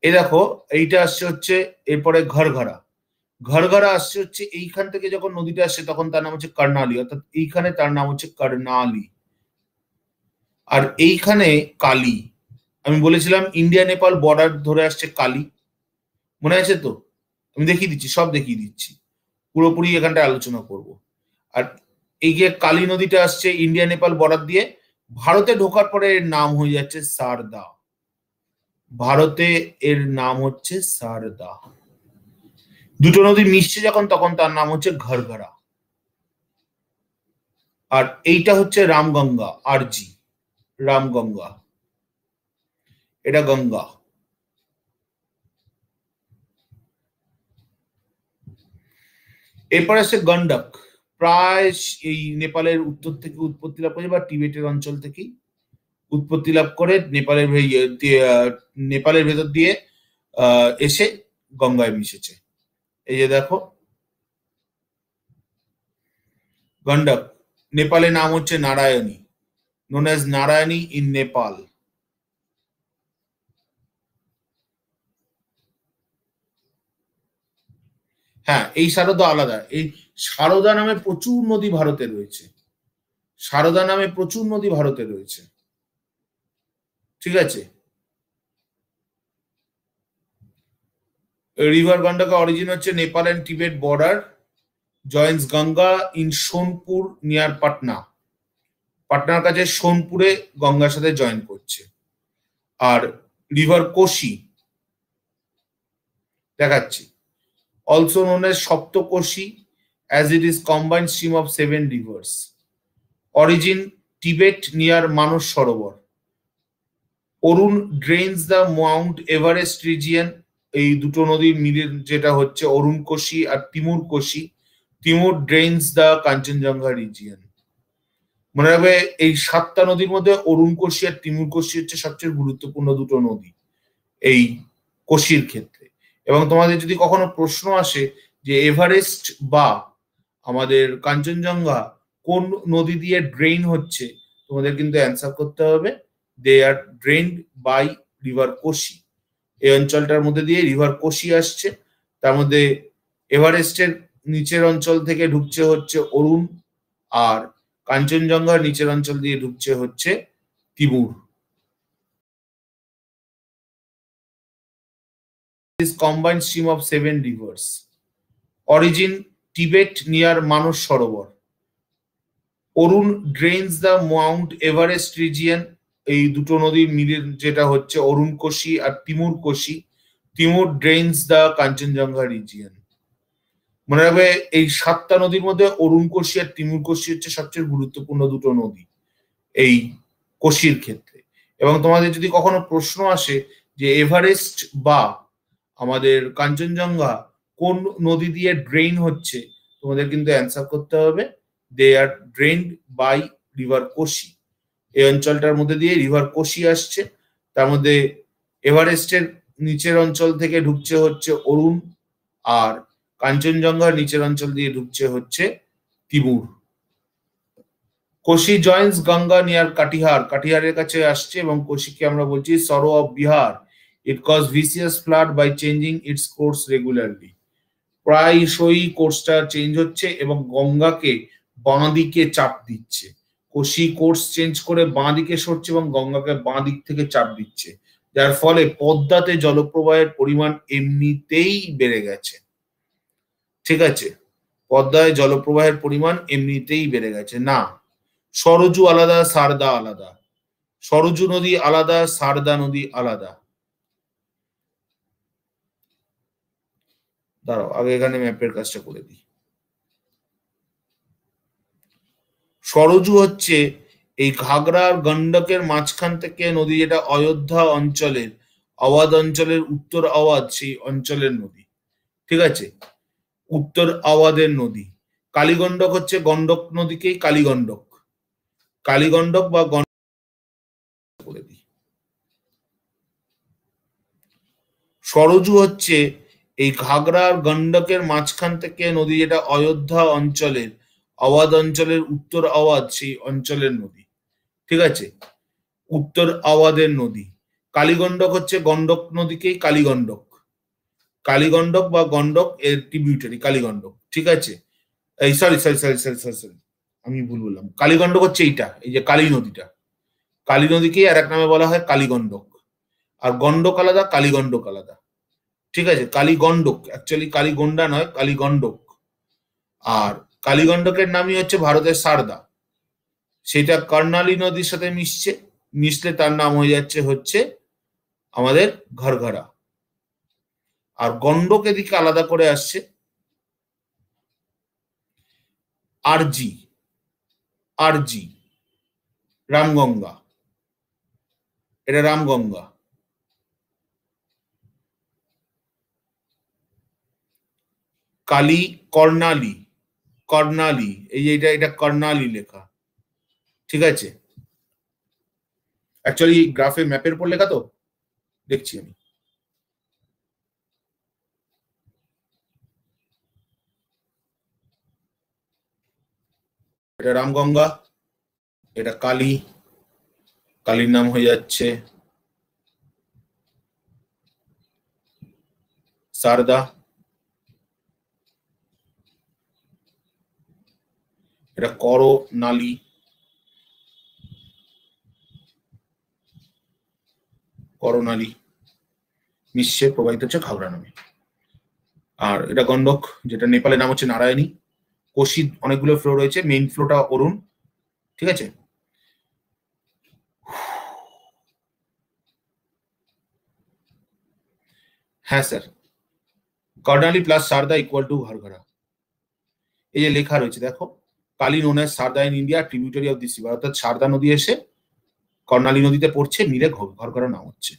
এই দেখো এইটা আসছে হচ্ছে, এরপরে ঘরঘরা, ঘরঘরা আসছে হচ্ছে এইখান থেকে যখন নদীটা আসছে তখন তার নাম হচ্ছে কর্ণালী, অর্থাৎ এইখানে তার নাম হচ্ছে কর্ণালী। আর এইখানে কালী, আমি বলেছিলাম ইন্ডিয়া নেপাল বর্ডার ধরে আসছে কালী, মনে আছে তো? আমি দেখিয়ে দিচ্ছি, সব দেখিয়ে দিচ্ছি, পুরোপুরি এখানটা আলোচনা করব। আর এই যে কালী নদীটা আসছে ইন্ডিয়া নেপাল বর্ডার দিয়ে, ভারতে ঢোকার পরে এর নাম হয়ে যাচ্ছে সারদা, ভারতে এর নাম হচ্ছে সারদা। দুটো নদী মিশছে যখন, তখন তার নাম হচ্ছে ঘরঘরা। আর এইটা হচ্ছে রামগঙ্গা, আরজি রামগঙ্গা, এটা গঙ্গা। এরপর আসছে গন্ডক, প্রায় এই নেপালের উত্তর থেকে উৎপত্তি লাভ করেছে, বা টিবেটের অঞ্চল থেকেই উৎপত্তি লাভ করে নেপালের নেপালের ভেতর দিয়ে এসে গঙ্গায় মিশেছে। এই যে দেখো গন্ডক, নেপালের নাম হচ্ছে Narayani, known as Narayani in Nepal. হ্যাঁ, এই সারদা আলাদা, এই সারদা নামে প্রচুর নদী ভারতে রয়েছে, সারদা নামে প্রচুর নদী ভারতে রয়েছে, ঠিক আছে। রিভার গন্ডাকা অরিজিন হচ্ছে Nepal and Tibet border, joins Ganga in Sonpur near Patna. পাটনার কাছে সোনপুরে গঙ্গার সাথে জয়েন করছে। আর রিভার কোশি দেখাচ্ছি, also known as Saptakoshi, as it is combined stream of 7 rivers. Origin Tibet near Manos Sarovar. Arun drains the Mount Everest region. এই দুটো নদীর মিলে যেটা হচ্ছে অরুণ কোশি আর Tamur Koshi. Tamur drains the Kanchenjunga region. মনে রাখবে এই 7টা নদীর মধ্যে অরুণ কোশি আর তিমুর কোশি হচ্ছে সবচেয়ে গুরুত্বপূর্ণ দুটো নদী এই কোশির ক্ষেত্রে। এবং তোমাদের যদি কখনো প্রশ্ন আসে যে এভারেস্ট বা আমাদের কাঞ্চনজঙ্ঘা কোন নদী দিয়ে ড্রেন হচ্ছে, তোমাদের কিন্তু অ্যান্সার করতে হবে দে আর ড্রেনড বাই রিভার কোশি। এই অঞ্চলটার মধ্যে দিয়ে রিভার কোশি আসছে, তার মধ্যে এভারেস্টের নিচের অঞ্চল থেকে ঢুকছে হচ্ছে অরুণ, আর কাঞ্চনজঙ্ঘার নিচের অঞ্চল দিয়ে ঢুকছে হচ্ছে Timur. This combined stream of 7 rivers. Origin Tibet near Manos Sarovar. Arun drains the Mount Everest region. এই দুটো নদীর মিলে যেটা হচ্ছে অরুণ কোশি আর Tamur Koshi. Tamur drains the Kanchenjunga region. মনে রাখবে এই 7টা নদীর মধ্যে অরুণ কোশি আর তিমুর কোশি হচ্ছে সবচেয়ে গুরুত্বপূর্ণ দুটো নদী এই কোশির ক্ষেত্রে। এবং তোমাদের যদি কখনো প্রশ্ন আসে যে এভারেস্ট বা আমাদের কাঞ্চনজঙ্ঘা কোন নদী দিয়ে ড্রেন হচ্ছে, তোমাদের কিন্তু অ্যান্সার করতে হবে দে আর ড্রেনড বাই রিভার কোশি। এই অঞ্চলটার মধ্যে দিয়ে রিভার কোশি আসছে, তার মধ্যে এভারেস্টের নিচের অঞ্চল থেকে ঢুকছে হচ্ছে অরুণ, আর কাঞ্চনজঙ্ঘার নিচের অঞ্চল দিয়ে ঢুকছে হচ্ছে তিমুর। Koshi joins Ganga near Katihar. কাটিহারের কাছে আসছে এবং কোশিকে আমরা বলছি sorrow of Bihar. It caused vicious flood by changing its course regularly. প্রায়শই কোর্সটা চেঞ্জ হচ্ছে এবং গঙ্গাকে বাঁ দিকে চাপ দিচ্ছে। কোশি কোর্স চেঞ্জ করে বাঁ দিকে সরছে এবং গঙ্গাকে বাঁ দিক থেকে চাপ দিচ্ছে, যার ফলে পদ্মাতে জলপ্রবাহের পরিমাণ এমনিতেই বেড়ে গেছে। ঠিক আছে, পদ্মায় জলপ্রবাহের পরিমাণ এমনিতেই বেড়ে গেছে। না, সরজু আলাদা, সারদা আলাদা। সরজু নদী আলাদা, সারদা নদী আলাদা। দাঁড়াও, আগে এখানে ম্যাপের কাজটা করে দিই। সরজু হচ্ছে এই ঘাগরা আর গন্ডকের মাঝখান থেকে নদী, যেটা অযোধ্যা অঞ্চলের আওয়াধ অঞ্চলের উত্তর আওয়াধ সেই অঞ্চলের নদী। ঠিক আছে, উত্তর আওয়াধের নদী। কালীগন্ডক হচ্ছে গন্ডক নদীকেই কালীগন্ডক, কালীগন্ডক বা করে দিই। সরজু হচ্ছে এই ঘাগরা আর গন্ডকের মাঝখান থেকে নদী, যেটা অযোধ্যা অঞ্চলের আওয়াধ অঞ্চলের উত্তর আওয়াধ সেই অঞ্চলের নদী। ঠিক আছে, উত্তর আওয়াধের নদী। কালীগন্ডক হচ্ছে গন্ডক নদীকেই কালীগন্ডক, কালীগন্ডক বা গন্ডক এর ট্রিবিউটারি কালীগন্ডক। ঠিক আছে, এই sorry sorry sorry sorry sorry sorry আমি ভুল বললাম। কালীগন্ডক হচ্ছে এইটা, এই যে কালী নদীটা, কালী নদীকেই আর এক নামে বলা হয় কালীগন্ডক। আর গন্ডক আলাদা, কালীগন্ডক আলাদা। ঠিক আছে, কালীগন্ডক অ্যাকচুয়ালি কালীগন্ডা নয়, কালীগন্ডক। আর কালীগন্ডকের নামই হচ্ছে ভারতের সারদা। সেটা কর্ণালী নদীর সাথে মিশলে তার নাম হয়ে যাচ্ছে হচ্ছে আমাদের ঘরঘরা। আর গন্ডক এদিকে আলাদা করে আসছে আরজি, আরজি রামগঙ্গা, এটা রামগঙ্গা। কালী কর্ণালী, কর্ণালী এই যে এটা কর্ণালী লেখা। ঠিক আছে, অ্যাকচুয়ালি গ্রাফে ম্যাপের উপর লেখা তো, দেখছি আমি। এটা রামগঙ্গা, এটা কালী, কালীর নাম হয়ে যাচ্ছে সারদা। এটা করনালী, করনালী মিশে প্রবাহিত হচ্ছে ঘাগরা নামে। আর এটা গন্ডক, যেটা নেপালের নাম হচ্ছে নারায়ণী। কোশি অনেকগুলো ফ্লো রয়েছে, মেইন ফ্লোটা অরুণ। ঠিক আছে, হ্যাঁ sir, Karnali plus Sarda equal to ঘরঘরা। এই যে লেখা রয়েছে দেখো, Kali known as Sarda in India, tributary of this river, অর্থাৎ সারদা নদী এসে কর্ণালী নদীতে পড়ছে, মিলে ঘরঘরা নাম হচ্ছে।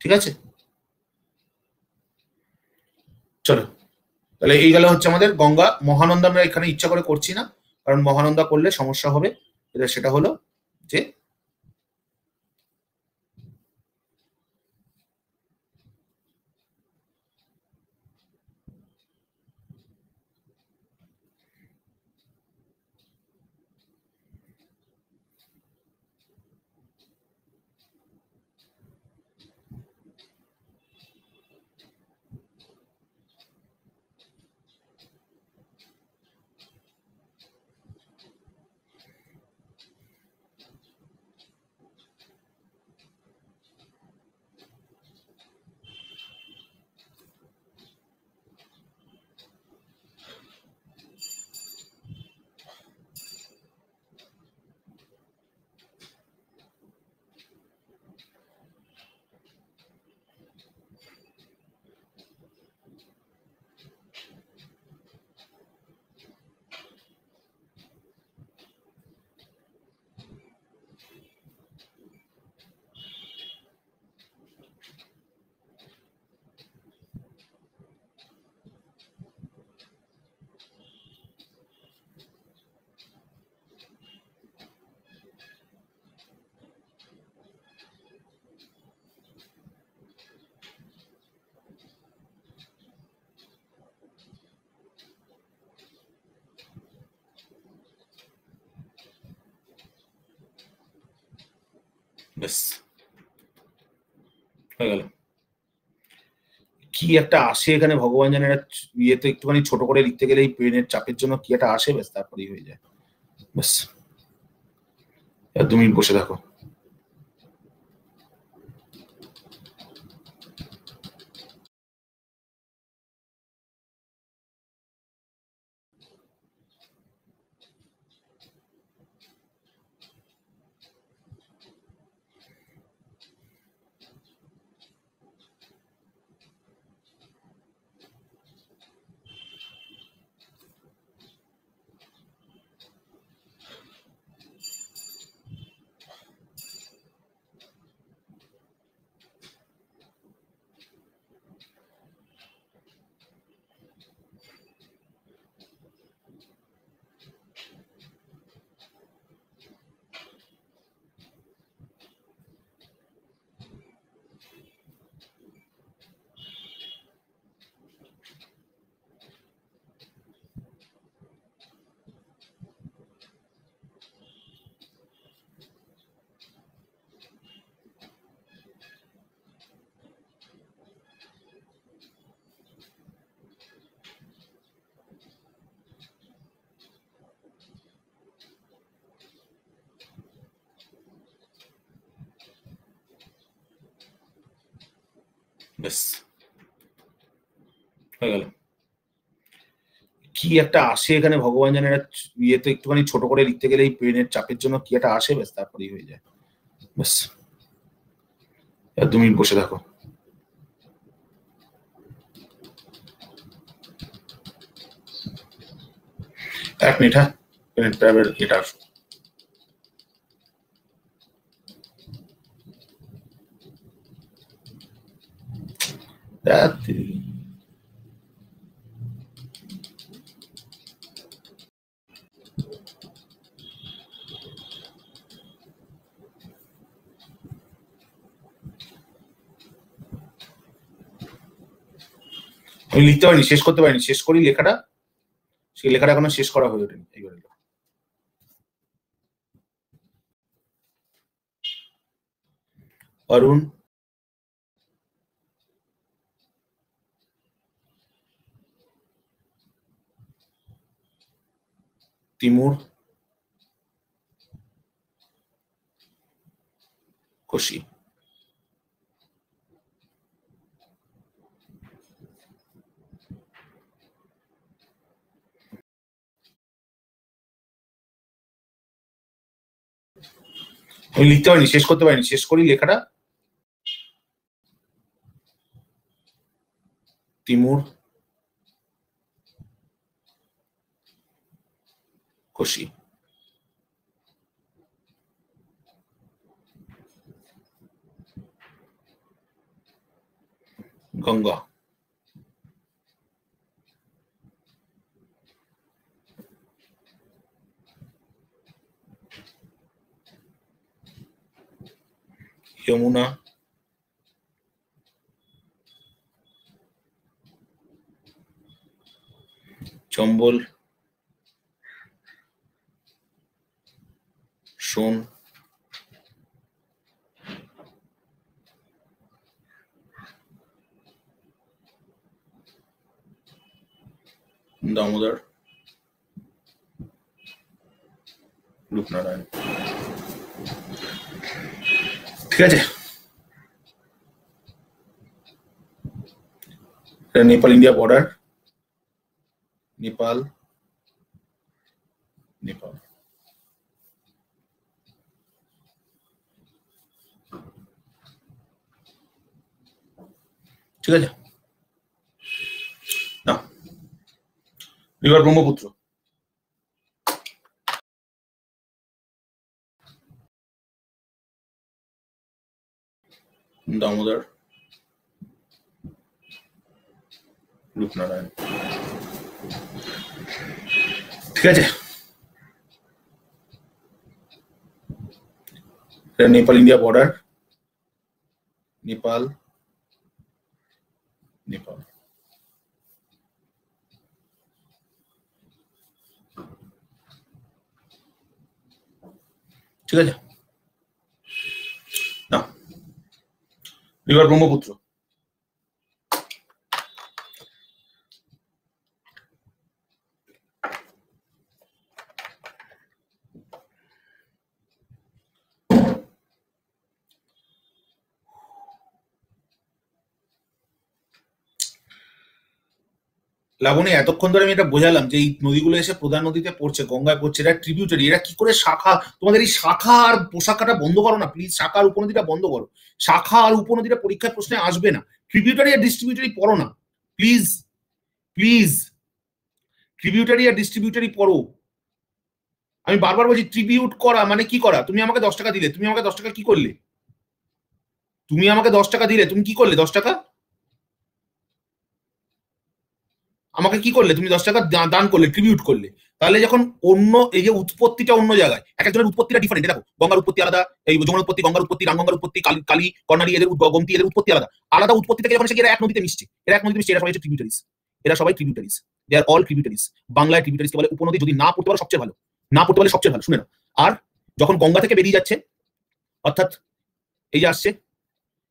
ঠিক আছে, চলো তাহলে এই গেল হচ্ছে আমাদের গঙ্গা। মহানন্দা আমরা এখানে ইচ্ছা করে করছি না, কারণ মহানন্দা করলে সমস্যা হবে। সেটা হলো যে ব্যাস হয়ে গেল। কি একটা আসে এখানে ভগবান জানে, এটা ইয়ে তো একটুখানি ছোট করে লিখতে গেলে এই পেনের চাপের জন্য কি একটা আসে, ব্যাস তারপরেই হয়ে যায়। ব্যাস 2 মিনিট বসে থাকো। ব্যাস হয়ে গেল। কি একটা আসে এখানে ভগবান জানে, এটা ইয়ে তো একটুখানি ছোট করে লিখতে গেলে এই পেনের চাপের জন্য কি একটা আসে, ব্যাস তারপরেই হয়ে যায়। ব্যাস 2 মিনিট বসে থাকো। 1 মিনিট, হ্যাঁ, পেনের ট্যাবের এটা আমি লিখতে পারিনি, শেষ করতে পারিনি, শেষ করি লেখাটা, সেই লেখাটা এখনো শেষ করা হয়ে ওঠেনি। এইবার অরুণ, তিমুর, কোশি। আমি লিখতে পারিনি, শেষ করতে পারিনি, শেষ করি লেখাটা। তিমুর কোশি, গঙ্গা, যমুনা, চম্বল, সোন, দামোদর, রূপনারায়ণ। ঠিক আছে, নেপাল ইন্ডিয়া বর্ডার, নেপাল, নেপাল। ঠিক আছে, না রিভার ব্রহ্মপুত্র, দামোদর, রূপনারায়ণ। ঠিক আছে, নেপাল ইন্ডিয়া বর্ডার, নেপাল, নেপাল। ঠিক আছে, না রিভার ব্রহ্মপুত্র, লাবণী এতক্ষণ ধরে আমি এটা বোঝালাম যে এই নদীগুলো এসে প্রধান নদীতে পড়ছে, গঙ্গায় পড়ছে, এরা ট্রিবিউটারি, এরা কি করে শাখা, তোমাদের এই শাখা আর পোশাকাটা বন্ধ করো না প্লিজ, শাখা আর উপনদীটা বন্ধ করো, শাখা আর উপনদীটা পরীক্ষার প্রশ্নে আসবে না, ট্রিবিউটারি আর ডিস্ট্রিবিউটারি পড়ো না please, please tributary R distributary পড়ো। আমি বারবার বলছি ট্রিবিউট করা মানে কি করা, তুমি আমাকে 10 টাকা দিলে, তুমি আমাকে 10 টাকা কি করলে, তুমি আমাকে 10 টাকা দিলে, তুমি কি করলে 10 টাকা আমাকে কি করলে, তুমি 10 টাকা দান করলে, ট্রিবিউট করলে, তাহলে যখন অন্য এই যে উৎপত্তিটা অন্য জায়গায়, এক একজনের উৎপত্তিটা ডিফারেন্ট, দেখো গঙ্গার উৎপত্তি আলাদা, এই যমুনার উৎপত্তি, গঙ্গার উৎপত্তি, রামগঙ্গার উৎপত্তি, কালী কর্ণালী, এদের গোমতী, এদের উৎপত্তি আলাদা, আলাদা উৎপত্তি থেকে যখন এরা এক নদীতে মিশছে, এরা এক নদীতে মিশছে, এরা সবাই হচ্ছে ট্রিবিউটারিজ, এরা সবাই ট্রিবিউটারিজ, দে আর অল ট্রিবিউটারিজ। বাংলায় ট্রিবিউটারিজকে বলে উপনদী, যদি না পড়তে পারো সবচেয়ে ভালো, না পড়তে পারলে সবচেয়ে ভালো, শুনে নাও। আর যখন গঙ্গা থেকে বেরিয়ে যাচ্ছে, অর্থাৎ এই যে আসছে,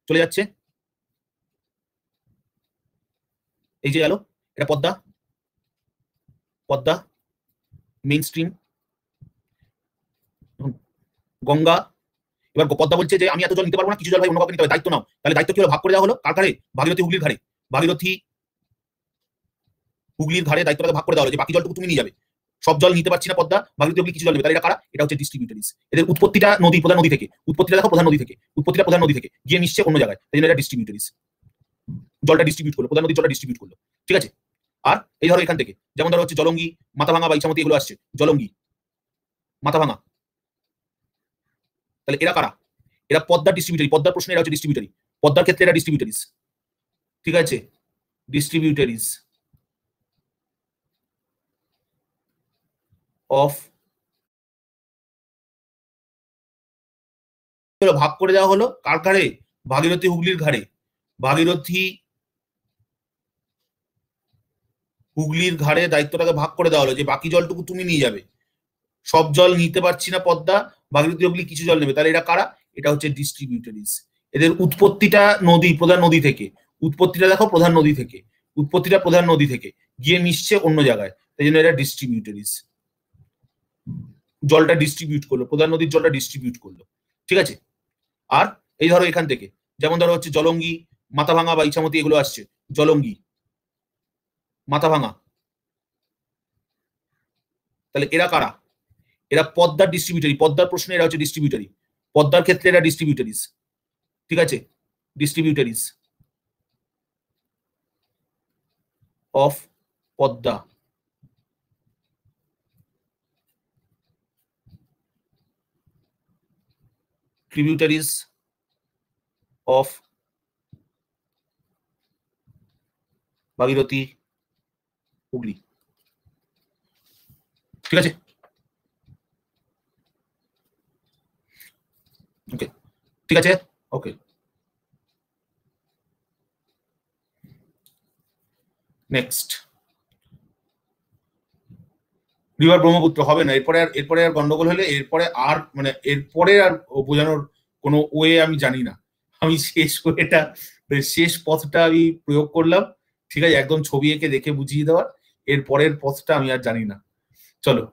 চলে যাচ্ছে, এই যে গেল, এটা পদ্মা, পদ্মা মেইন স্ট্রিম, গঙ্গা, এবার পদ্মা বলছে যে আমি এত জল নিতে পারবো না, কিছু জল ভাই অন্য কাউকে নিতে হবে, দায়িত্ব নাও, তাহলে দায়িত্ব কি হলো, ভাগ করে দেওয়া হলো কার ঘাড়ে, ভাগীরথী হুগলির ঘাড়ে, ভাগীরথী হুগলির ঘাড়ে দায়িত্বটা ভাগ করে দেওয়া হলো যে বাকি জলটুকু তুমি নিয়ে যাবে, সব জল নিতে পারছি না পদ্মা, ভাগীরথী হুগলি কিছু জল নেবে, তাহলে এটা কারা, এটা হচ্ছে ডিস্ট্রিবিউটারিজ, এদের উৎপত্তিটা নদী, প্রধান নদী থেকে, উৎপত্তিটা দেখো প্রধান নদী থেকে, উৎপত্তিটা প্রধান নদী থেকে গিয়ে মিশছে অন্য জায়গায়, এই জন্য এটা ডিস্ট্রিবিউটারিজ, জলটা ডিস্ট্রিবিউট করলো, প্রধান নদীর জলটা ডিস্ট্রিবিউট করলো। ঠিক আছে, আর এই ধরো এখান থেকে, যেমন ধরো হচ্ছে জলঙ্গি, মাথাভাঙা বা ইছামতি, এগুলো আসছে, জলঙ্গি, মাথাভাঙা, তাহলে এরা কারা, এরা পদ্মার ডিস্ট্রিবিউটারি, পদ্মার প্রশ্নে এরা হচ্ছে ডিস্ট্রিবিউটারি, পদ্মার ক্ষেত্রে এরা ডিস্ট্রিবিউটারিজ। ঠিক আছে, ডিস্ট্রিবিউটারিজ অফ, ভাগ করে দেওয়া হলো কার ঘাড়ে, ভাগীরথী হুগলির ঘাড়ে, ভাগীরথী হুগলির ঘাড়ে দায়িত্বটাকে ভাগ করে দেওয়া হলো যে বাকি জলটুকু তুমি নিয়ে যাবে, সব জল নিতে পারছি না পদ্মা, ভাগীরথী হুগলি কিছু জল নেবে, তাহলে এরা কারা, এটা হচ্ছে ডিস্ট্রিবিউটারিজ, এদের উৎপত্তিটা নদী, প্রধান নদী থেকে, উৎপত্তিটা দেখো প্রধান নদী থেকে, উৎপত্তিটা প্রধান নদী থেকে গিয়ে মিশছে অন্য জায়গায়, তাই জন্য এরা ডিস্ট্রিবিউটারিজ, জলটা ডিস্ট্রিবিউট করলো, প্রধান নদীর জলটা ডিস্ট্রিবিউট করলো। ঠিক আছে, আর এই ধরো এখান থেকে, যেমন ধরো হচ্ছে জলঙ্গি, মাথাভাঙা বা ইছামতি, এগুলো আসছে, জলঙ্গি, মাথাভাঙা, তাহলে এরা কারা, এরা পদ্মার ডিস্ট্রিবিউটারি, পদ্মার প্রশ্নে এরা হচ্ছে ডিস্ট্রিবিউটারি, পদ্মার ক্ষেত্রে এটা ডিস্ট্রিবিউটারিজ, ঠিক আছে, distributaries of Padma, tributaries of Bhagirathi Hooghly, ঠিক আছে। ওকে, ঠিক আছে, ওকে। নেক্সট, রিভার ব্রহ্মপুত্র হবে না, এরপরে আর গন্ডগোল হলে এরপরে আর বোঝানোর কোনো ওয়ে আমি জানি না। আমি শেষ পথটা আমি প্রয়োগ করলাম, ঠিক আছে, একদম ছবি এঁকে দেখে বুঝিয়ে দেওয়ার। এরপরের পথটা আমি আর জানি না। চলো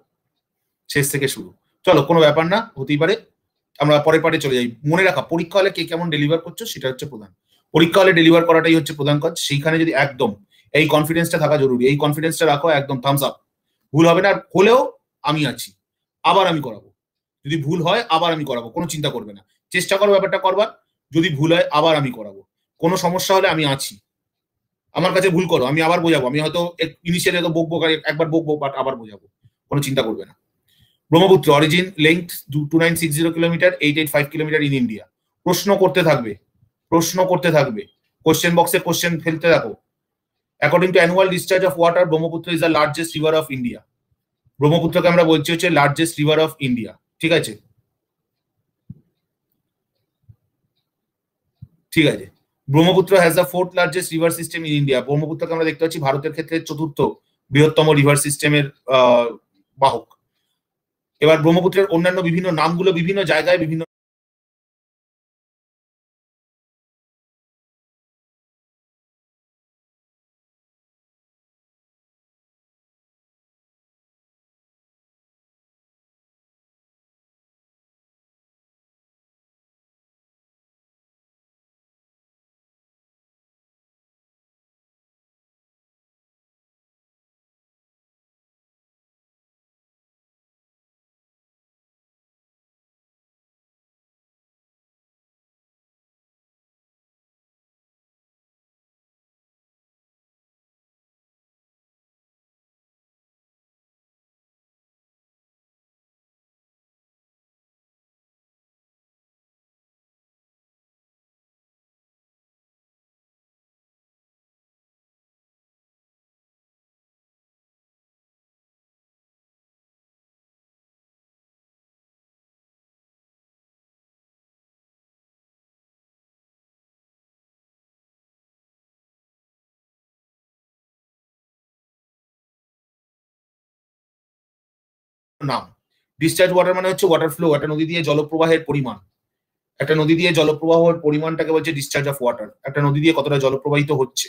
শেষ থেকে শুরু, চলো কোনো ব্যাপার না, হতেই পারে। আমরা পরের পার্টে চলে যাই। মনে রাখা, পরীক্ষা হলে কে কেমন ডেলিভার করছো সেটা হচ্ছে প্রধান। পরীক্ষা হলে ডেলিভার করাটাই হচ্ছে প্রধান কাজ। সেইখানে যদি একদম এই কনফিডেন্সটা থাকা জরুরি, এই কনফিডেন্সটা রাখো, একদম থামস আপ। ভুল হবে না, আর হলেও আমি আছি, আবার আমি করাবো। যদি ভুল হয় আবার আমি করাবো, কোনো চিন্তা করবে না, চেষ্টা করো ব্যাপারটা করবার। যদি ভুল হয় আবার আমি করাবো, কোনো সমস্যা হলে আমি আছি। আমার কাছে ভুল করো, আমি আবার বোঝাবো। আমি হয়তো ইনিশিয়ালি হয়তো বকবো, একবার বকবো, বাট আবার বোঝাবো, কোনো চিন্তা করবে না। Brahmaputra origin length 2960 kilometre, 885 kilometre in India. প্রশ্ন করতে থাকবে, প্রশ্ন করতে থাকবে, কোশ্চেন বক্সে কোশ্চেন ফেলতে থাকো। According to annual discharge of water, Brahmaputra is the largest river of India. ব্রহ্মপুত্রকে আমরা বলছি হচ্ছে লার্জেস্ট রিভার অফ ইন্ডিয়া, ঠিক আছে, ঠিক আছে। Brahmaputra has the fourth largest river system in India. ব্রহ্মপুত্রকে আমরা দেখতে পাচ্ছি ভারতের ক্ষেত্রে চতুর্থ বৃহত্তম রিভার সিস্টেমের বাহক। এবার ব্রহ্মপুত্রের অন্যান্য বিভিন্ন নামগুলো বিভিন্ন জায়গায় বিভিন্ন নাম। ডিসচার্জ ওয়াটার মানে হচ্ছে ওয়াটার ফ্লো, একটা নদী দিয়ে জলপ্রবাহের পরিমাণ। একটা নদী দিয়ে জলপ্রবাহের পরিমাণটাকে বলছে ডিসচার্জ অফ ওয়াটার, একটা নদী দিয়ে কতটা জলপ্রবাহিত হচ্ছে।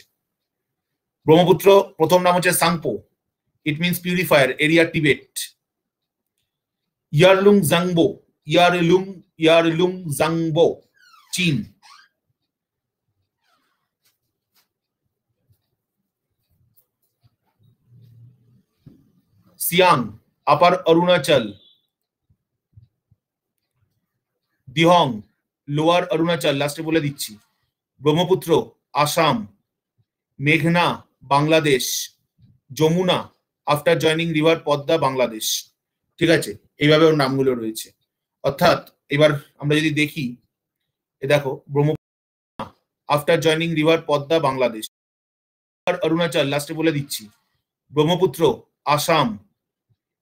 ব্রহ্মপুত্র প্রথম নাম হচ্ছে Tsangpo, it means purifier, area Tibet. Yarlung Zangbo, Yarlung Zangbo, চীন। সিয়াং, আপার অরুণাচল। দিহং, লোয়ার অরুণাচল, লাস্টে বলে দিচ্ছি। ব্রহ্মপুত্র আসাম, মেঘনা Bangladesh, Yamuna after joining river Padma Bangladesh, ঠিক আছে, এইভাবে ওর নামগুলো রয়েছে। অর্থাৎ এবার আমরা যদি দেখি, এ দেখো Brahmaputra after joining river Padma Bangladesh, Arunachal, লাস্টে বলে দিচ্ছি। ব্রহ্মপুত্র আসাম,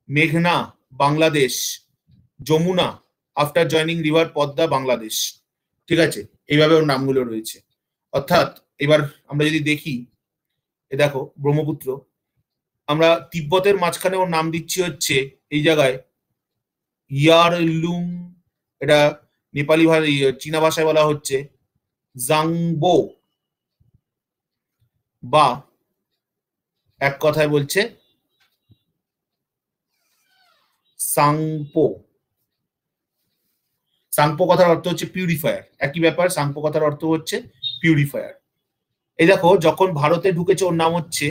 মেঘনা Bangladesh, Yamuna after joining river Padma Bangladesh, ঠিক আছে, এইভাবে ওর নামগুলো রয়েছে। অর্থাৎ এবার আমরা যদি দেখি, এ দেখো ব্রহ্মপুত্র, আমরা তিব্বতের মাঝখানে ওর নাম দিচ্ছি হচ্ছে এই জায়গায় ইয়ারলুং, এটা নেপালি চীনা ভাষায় বলা হচ্ছে জাংবো, বা এক কথায় বলছে সাংপো। সাংপো কথার অর্থ হচ্ছে পিউরিফায়ার, একই ব্যাপার। সাংপো কথার অর্থ হচ্ছে পিউরিফায়ার। এই দেখো যখন ভারতে ঢুকেছে ওর নাম হচ্ছে,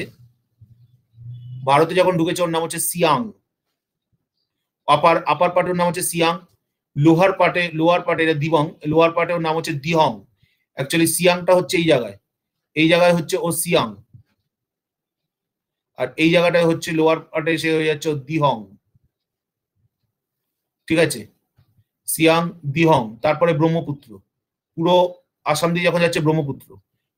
ভারতে যখন ঢুকেছে ওর নাম হচ্ছে সিয়াং, আপার পার্টের নাম হচ্ছে সিয়াং, লোয়ার পার্টে এটা দিবং, লোয়ার পার্টে ওর নাম হচ্ছে দিহং। অ্যাকচুয়ালি সিয়াংটা হচ্ছে এই জায়গায় হচ্ছে ও সিয়াং, আর এই জায়গাটায় হচ্ছে লোয়ার পার্টে সে হয়ে যাচ্ছে ও দিহং। ঠিক আছে, সিয়াং দিহং, তারপরে ব্রহ্মপুত্র, পুরো আসাম দিয়ে যখন যাচ্ছে ব্রহ্মপুত্র।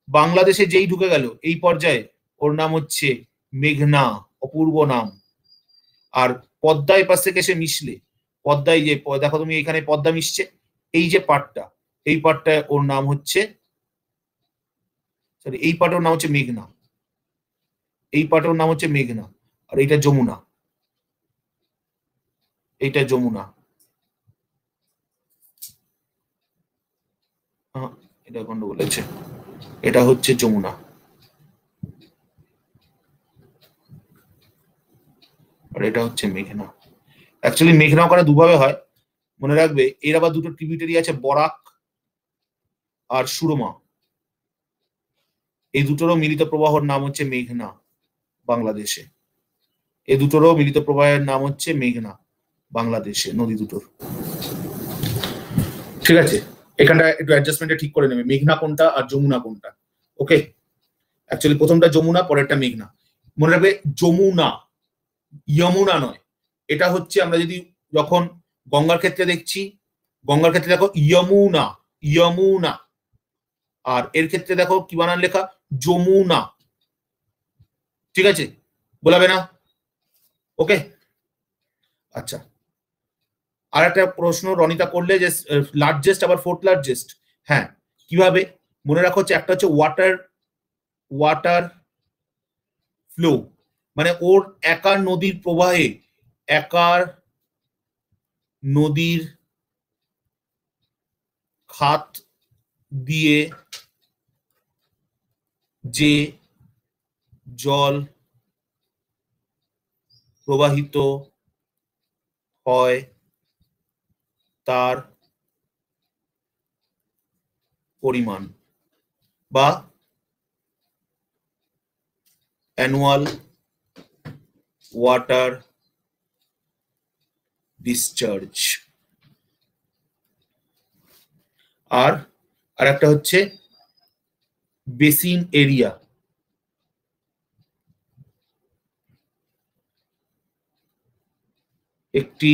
বাংলাদেশে যেই ঢুকে গেল এই পর্যায়ে ওর নাম হচ্ছে মেঘনা, অপূর্ব নাম। আর পদ্মায় পাশ থেকে এসে মিশলে, পদ্মায় যে দেখো তুমি এখানে পদ্মা মিশছে, এই যে পাটটা, এই পাটটায় ওর নাম হচ্ছে, সরি এই পাটের নাম হচ্ছে মেঘনা, এই পাটের নাম হচ্ছে মেঘনা। আর এইটা যমুনা, এইটা যমুনা। এটা গন্ডগোল আছে, এটা হচ্ছে যমুনা, আর এটা হচ্ছে মেঘনা। অ্যাকচুয়ালি মেঘনা ওখানে দুভাবে হয়, মনে রাখবে। এর আবার দুটো ট্রিবিউটারি আছে, বরাক আর সুরমা। এই দুটোরও মিলিত প্রবাহর নাম হচ্ছে মেঘনা বাংলাদেশে। এই দুটোরও মিলিত প্রবাহের নাম হচ্ছে মেঘনা বাংলাদেশে, নদী দুটোর। ঠিক আছে, এখানটা একটু অ্যাডজাস্টমেন্টে ঠিক করে নেবে, মেঘনা কোনটা আর যমুনা কোনটা। ওকে, অ্যাকচুয়ালি প্রথমটা যমুনা, পরেরটা মেঘনা। মনে রাখবে যমুনা, যমুনা নয়। এটা হচ্ছে আমরা যদি যখন গঙ্গার ক্ষেত্রে দেখছি, গঙ্গার ক্ষেত্রে দেখো যমুনা, যমুনা। আর এর ক্ষেত্রে দেখো কি বানান লেখা, যমুনা। ঠিক আছে, বলাবে না? ওকে, আচ্ছা। আর একটা প্রশ্ন রনিতা করলে যে লার্জেস্ট আবার ফোর্থ লার্জেস্ট, হ্যাঁ কিভাবে মনে রাখো হচ্ছে, একটা হচ্ছে ওয়াটার ফ্লো, মানে ওর একার নদীর প্রবাহে, একার নদীর খাত দিয়ে যে জল প্রবাহিত হয় তার পরিমাণ বা অ্যানুয়াল ওয়াটার ডিসচার্জ। আর একটা হচ্ছে বেসিন এরিয়া, একটি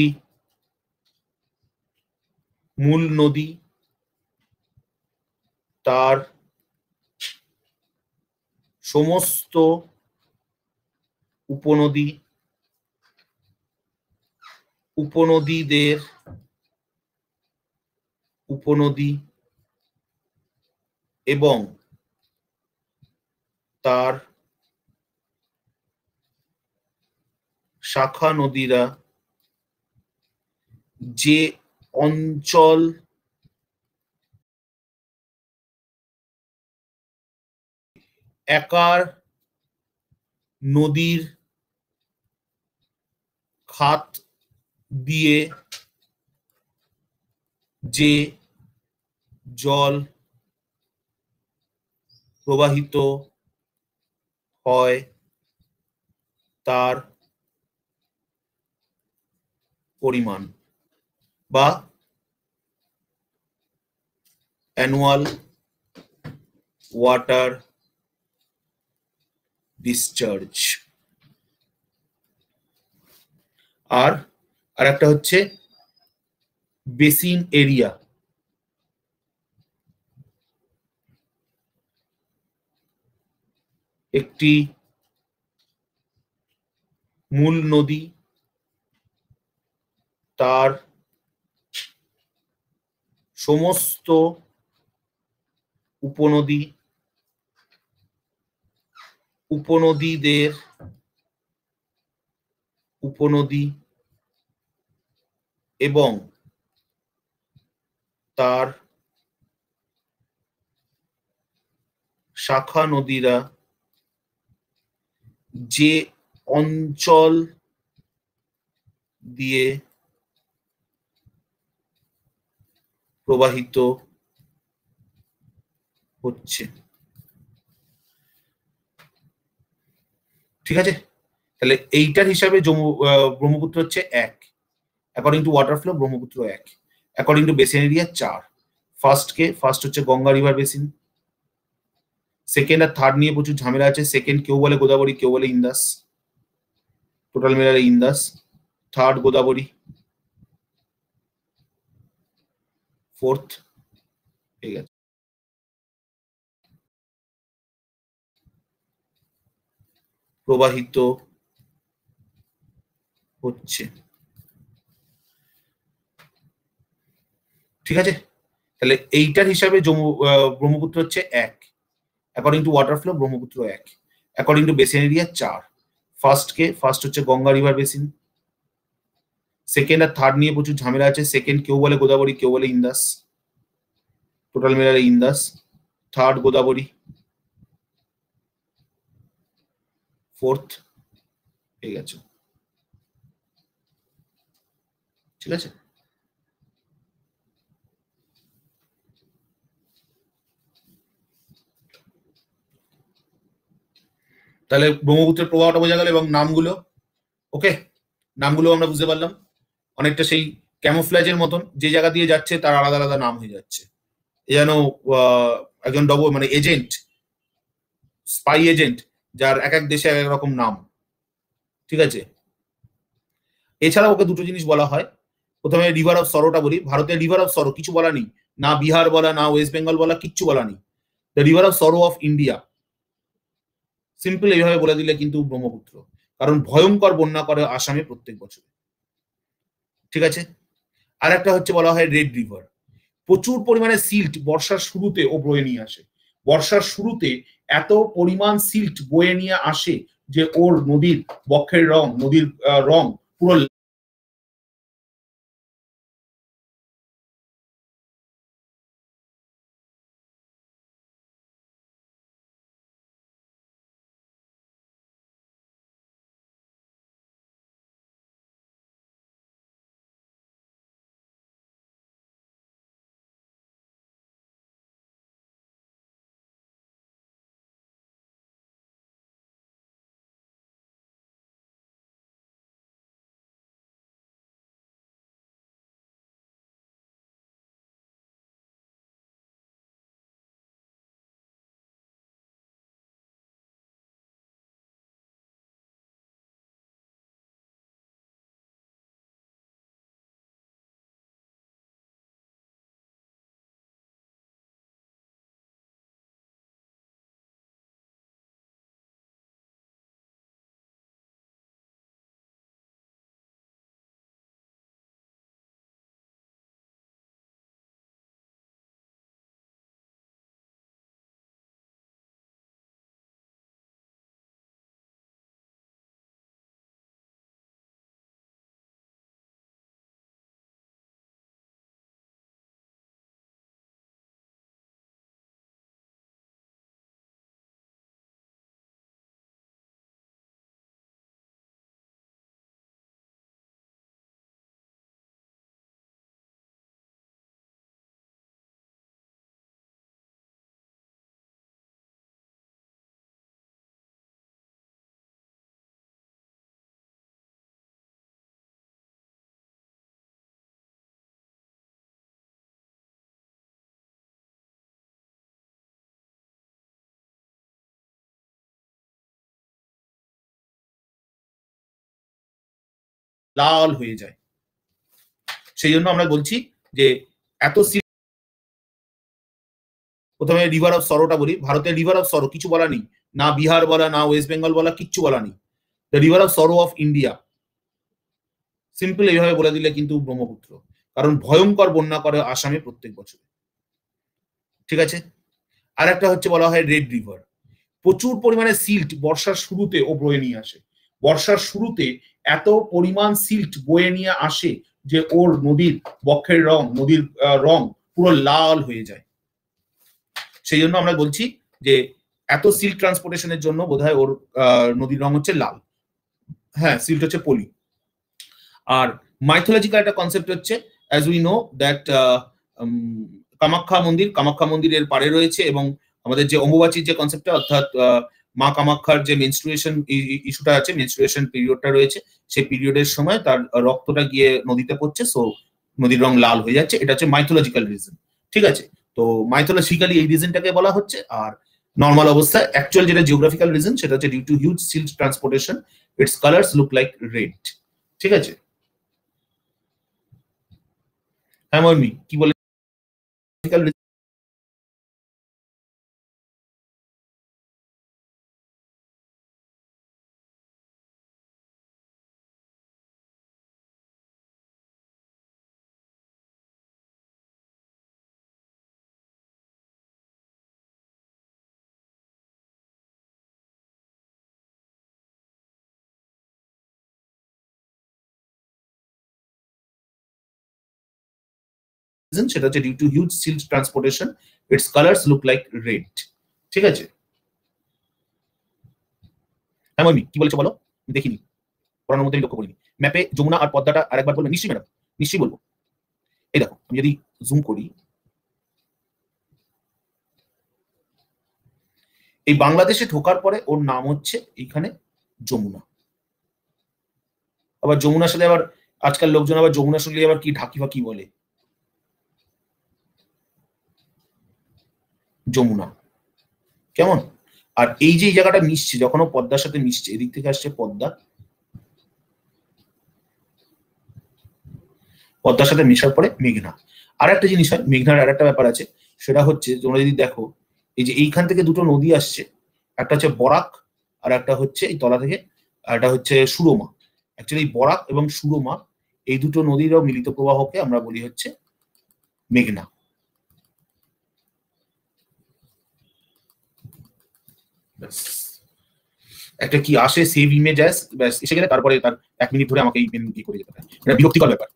মূল নদী তার সমস্ত উপনদী এবং তার শাখা নদীরা যে অঞ্চল একার নদীর খাত দিয়ে যে জল প্রবাহিত হয় তার পরিমাণ বা অ্যানুয়াল ওয়াটার ডিসচার্জ। আর একটা হচ্ছে বেসিন এরিয়া, একটি মূল নদী তার সমস্ত উপনদী এবং তার শাখা নদীরা যে অঞ্চল দিয়ে প্রবাহিত হচ্ছে। ঠিক আছে, তাহলে এইটার হিসাবে ব্রহ্মপুত্র হচ্ছে 1, according to water flow Brahmaputra 1। According to basin area 4। First হচ্ছে গঙ্গা রিভার বেসিন। সেকেন্ড আর থার্ড নিয়ে প্রচুর ঝামেলা আছে। সেকেন্ড কেউ বলে গোদাবরী, কেউ বলে ইন্দাস, টোটাল মিলালে ইন্দাস। থার্ড গোদাবরী, ফোর্থ ঠিক আছে প্রবাহিত হচ্ছে। ঠিক আছে, তাহলে এইটার হিসাবে ব্রহ্মপুত্র হচ্ছে 1। According to water flow Brahmaputra 1। According to basin area 4। First হচ্ছে গঙ্গা রিভার বেসিন। সেকেন্ড আর থার্ড নিয়ে প্রচুর ঝামেলা আছে। সেকেন্ড কেউ বলে গোদাবরী, কেউ বলে ইন্দাস, টোটাল মিলালে ইন্দাস। থার্ড গোদাবরী, ফোর্থ ঠিক আছে। ঠিক আছে, তাহলে ব্রহ্মপুত্রের প্রবাহটা বোঝা গেল এবং নামগুলো। ওকে, নামগুলো আমরা বুঝতে পারলাম। অনেকটা সেই ক্যামোফ্ল্যাজের মতন, যে জায়গা দিয়ে যাচ্ছে তার আলাদা আলাদা নাম হয়ে যাচ্ছে। যেন একজন মানে এজেন্ট, স্পাই এজেন্ট, যার এক এক দেশে এক এক রকম নাম। ঠিক আছে, এছাড়া ওকে দুটো জিনিস বলা হয়। প্রথমে রিভার অফ সরোটা বলি। ভারতের রিভার অফ সরো কিছু বলা নেই, না বিহার বলা, না ওয়েস্ট বেঙ্গল বলা, কিচ্ছু বলা নেই। The river of sorrow of India, simple এইভাবে বলে দিলে কিন্তু ব্রহ্মপুত্র, কারণ ভয়ঙ্কর বন্যা করে আসামে প্রত্যেক বছর। ঠিক আছে, আর একটা হচ্ছে বলা হয় রেড রিভার। প্রচুর পরিমাণে সিল্ট বর্ষার শুরুতে ও বয়ে নিয়ে আসে। বর্ষার শুরুতে এত পরিমাণ সিল্ট বয়ে নিয়ে আসে যে ওর নদীর বক্ষের রং, নদীর রং পুরো লাল হয়ে যায়। সেই জন্য আমরা বলছি যে এত প্রথমে রিভার অফ সরোটা বলি। ভারতের রিভার অফ সরো কিছু বলা নেই, না বিহার বলা, না ওয়েস্ট বেঙ্গল বলা, কিচ্ছু বলা নেই। The river of sorrow of India, simple এইভাবে বলে দিলে কিন্তু ব্রহ্মপুত্র, কারণ ভয়ঙ্কর বন্যা করে আসামে প্রত্যেক বছর। ঠিক আছে, আর একটা হচ্ছে বলা হয় রেড রিভার। প্রচুর পরিমাণে সিল্ট বর্ষার শুরুতে ও বয়ে নিয়ে আসে। বর্ষার শুরুতে এত পরিমাণ সিল্ট বয়ে নিয়ে আসে যে ওর নদীর বক্ষের রং, নদীর রং পুরো লাল হয়ে যায়। সেই জন্য আমরা বলছি যে এত সিল্ক ট্রান্সপোর্টেশনের জন্য বোধহয় ওর নদীর রং হচ্ছে লাল। হ্যাঁ, সিল্ট হচ্ছে পলি। আর মাইথোলজিক্যাল একটা কনসেপ্ট হচ্ছে, as we know that Kamakhya মন্দিরের পাড়ে রয়েছে, এবং আমাদের যে অম্বুবাচীর যে কনসেপ্টটা, অর্থাৎ মা কামাখ্যার যে মেনস্ট্রুয়েশন ইস্যুটা আছে, মেনস্ট্রুয়েশন পিরিয়ডটা রয়েছে, সেই পিরিয়ডের সময় তার রক্তটা গিয়ে নদীতে পড়ছে। সো নদীর রং লাল হয়ে যাচ্ছে, এটা হচ্ছে মাইথোলজিক্যাল রিজন। ঠিক আছে, তো মাইথোলজিক্যালি এই রিজনটাকে বলা হচ্ছে। আর নর্মাল অবস্থায় অ্যাকচুয়াল যেটা জিওগ্রাফিক্যাল রিজন সেটা হচ্ছে due to huge silk transportation it's colours look like red. ঠিক আছে, হ্যাঁ মর্মি কি বলে? সেটা হচ্ছে due to huge silk transportation it's colours look like red. ঠিক আছে, হ্যাঁ মর্মি কি বলেছে বলো? দেখিনি, পড়ানোর মধ্যে আমি লক্ষ্য করিনি। ম্যাপে যমুনা আর পদ্মাটা আরেকবার বলবেন? নিশ্চয়ই ম্যাডাম, নিশ্চয়ই বলবো। এই দেখো আমি যদি জুম করি, এই বাংলাদেশে ঢোকার পরে ওর নাম হচ্ছে এইখানে যমুনা। আবার যমুনার সাথে আবার আজকাল লোকজন আবার যমুনা শুনলে আবার কি ঢাকি ফাকি বলে, যমুনা কেমন। আর এই যে জায়গাটা মিশছে, যখন ও পদ্মার সাথে মিশছে, এদিক থেকে আসছে পদ্মা, পদ্মার সাথে মেশার পরে মেঘনা। আর একটা জিনিস হয়, মেঘনার আর একটা ব্যাপার আছে, সেটা হচ্ছে তোমরা যদি দেখো এই যে এইখান থেকে দুটো নদী আসছে, একটা হচ্ছে বরাক আর একটা হচ্ছে এই তলা থেকে, আর একটা হচ্ছে সুরমা। অ্যাকচুয়ালি বরাক এবং সুরমা এই দুটো নদীরও মিলিত প্রবাহকে আমরা বলি হচ্ছে মেঘনা। একটা কি আসে সেভ ইমেজ ব্যাস এসে গেলে তারপরে তার 1 মিনিট ধরে আমাকে এই পেন কি করে যেতে হয়, এটা বিরক্তিকর ব্যাপার।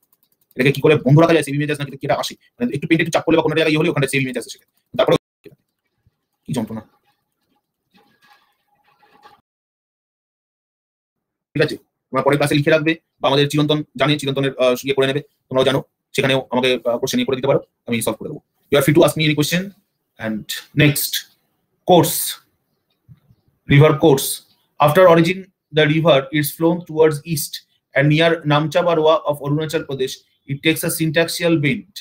এটাকে কি করে বন্ধ রাখা যায় সেভ ইমেজ নাকি কি এটা আসে, মানে একটু পেন্টে একটু চাপ করলে বা কোনো জায়গায় হলে ওখানে সেভ ইমেজ আসে, তারপরে কি যন্ত্রণা। ঠিক আছে, তোমরা পরের ক্লাসে লিখে রাখবে বা আমাদের চিরন্তন জানি, চিরন্তনের ইয়ে করে নেবে, তোমরাও জানো, সেখানেও আমাকে কোশ্চেন করে দিতে পারো, আমি সলভ করে দেবো। You are free to ask me any question. And next, course, river course. After origin, the river is flown towards east and near Namcha Barwa of Arunachal Pradesh, it takes a syntaxial bend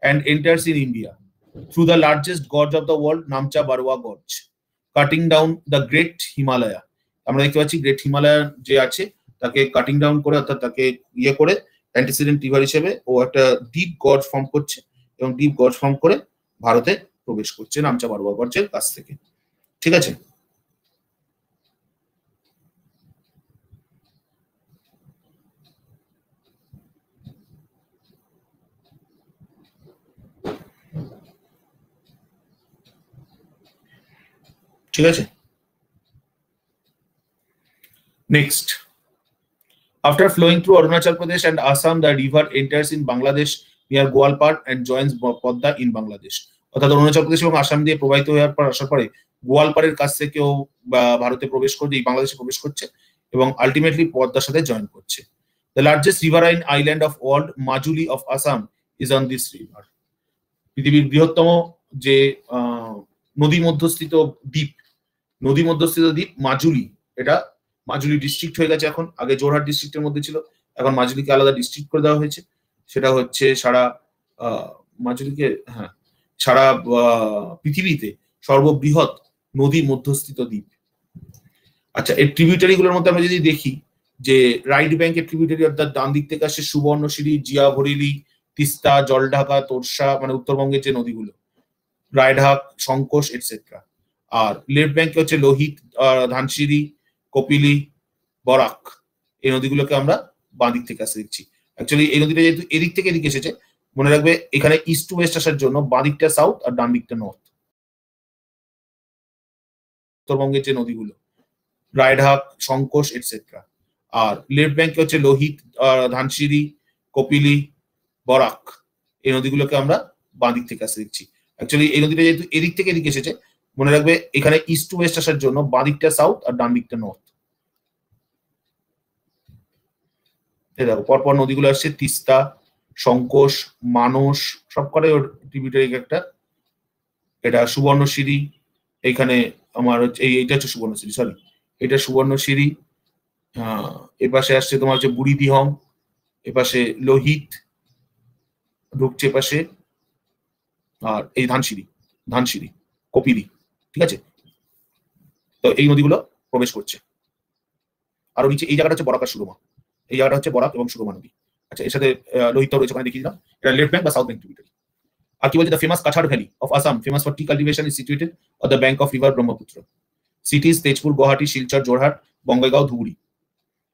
and enters in India through the largest gorge of the world, Namcha Barwa Gorge, cutting down the Great Himalaya. আমরা দেখতে পাচ্ছি great Himalaya যে আছে তাকে cutting down করে, অর্থাৎ তাকে ইয়ে করে অ্যান্টিসিডেন্ট রিভার হিসেবে ও একটা ডিপ গর্জ ফর্ম করছে এবং ডিপ গর্জ ফর্ম করে ভারতে প্রবেশ করছে নামচা বারোয়া গর্জের কাছ থেকে। ঠিক আছে, ঠিক আছে। Next, after flowing through Arunachal Pradesh and Assam, the river enters in Bangladesh near Gwalpar and joins Podda in Bangladesh. অর্থাৎ অরুণাচল প্রদেশ এবং আসাম দিয়ে প্রবাহিত হওয়ার পর আসার পরে গোয়ালপাড়ের কাছ থেকেও ভারতে প্রবেশ করছে, এই বাংলাদেশে প্রবেশ করছে এবং আলটিমেটলি পদ্মার সাথে জয়েন করছে। The largest riverine island of world, Majuli of Assam, is on this river. পৃথিবীর বৃহত্তম যে নদী মধ্যস্থিত দ্বীপ, নদী মধ্যস্থিত দ্বীপ মাজুলি, এটা মাজুলি ডিস্ট্রিক্ট হয়ে গেছে এখন, আগে জোরহাট ডিস্ট্রিক্টের মধ্যে ছিল, এখন মাজুলিকে আলাদা ডিস্ট্রিক্ট করে দেওয়া হয়েছে। সেটা হচ্ছে সারা মাজুলিকে, হ্যাঁ, সারা পৃথিবীতে সর্ববৃহৎ নদী মধ্যস্থিত দ্বীপ। আচ্ছা, এই ট্রিবিউটারি গুলোর মধ্যে আমরা যদি দেখি যে রাইট ব্যাংকের ট্রিবিউটারি অর্থাৎ ডান দিক থেকে আসছে সুবর্ণশিরি, জিয়া ভরেলি, তিস্তা, জলঢাকা, তোরসা, মানে উত্তরবঙ্গের যে নদীগুলো, রায়ঢাক, সংকোষ এটসেট্রা। আর লেফট ব্যাংকে হচ্ছে লোহিত, ধানসিরি, কপিলি, বরাক, এই নদীগুলোকে আমরা বাঁ দিক থেকে আসতে দেখছি। অ্যাকচুয়ালি এই নদীটা যেহেতু এদিক থেকে এদিকে এসেছে, মনে রাখবে এখানে ইস্ট টু ওয়েস্ট আসার জন্য বাঁ দিকটা সাউথ আর ডান দিকটা নর্থ। উত্তরবঙ্গের যে নদীগুলো, রায়ঢাক, সংকোষ এটসেট্রা। আর লেফট ব্যাংকে হচ্ছে লোহিত, ধানসিরি, কপিলি, বরাক, এই নদীগুলোকে আমরা বাঁ দিক থেকে আসতে দেখছি। অ্যাকচুয়ালি এই নদীটা যেহেতু এদিক থেকে এদিকে এসেছে, মনে রাখবে এখানে ইস্ট টু ওয়েস্ট আসার জন্য বাঁ দিকটা সাউথ আর ডান দিকটা নর্থ। দেখো পরপর নদীগুলো আসছে, তিস্তা, সংকোষ, মানস, সব করে ওর ট্রিবিউটারি একটা। এটা সুবর্ণশিরি, এইখানে আমার হচ্ছে এইটা হচ্ছে সুবর্ণশিরি, সরি এটা সুবর্ণশিরি। এপাশে আসছে তোমার হচ্ছে বুড়িদিহং, এপাশে লোহিত, ঢুকছে পাশে, আর এই ধানসিঁড়ি, কপিলি, ঠিক আছে। তো এই নদীগুলো প্রবেশ করছে। আরো নিচে এই জায়গাটা হচ্ছে বরাক আর সুরমা, এই জায়গাটা হচ্ছে বরাক এবং সুরমা নদী। আচ্ছা, এর সাথে লোহিত রয়েছে, ওখানে দেখিয়ে দিলাম। এটা লেফট ব্যাঙ্ক বা সাউথ ব্যাঙ্ক ট্রিবিউটারি। আর কি বলছে, the famous Cachar valley of Assam, famous for tea cultivation, is situated on the bank of river Brahmaputra. Cities Tezpur, Guwahati, Silchar, Jorhat, Bongaigaon, Dhubri,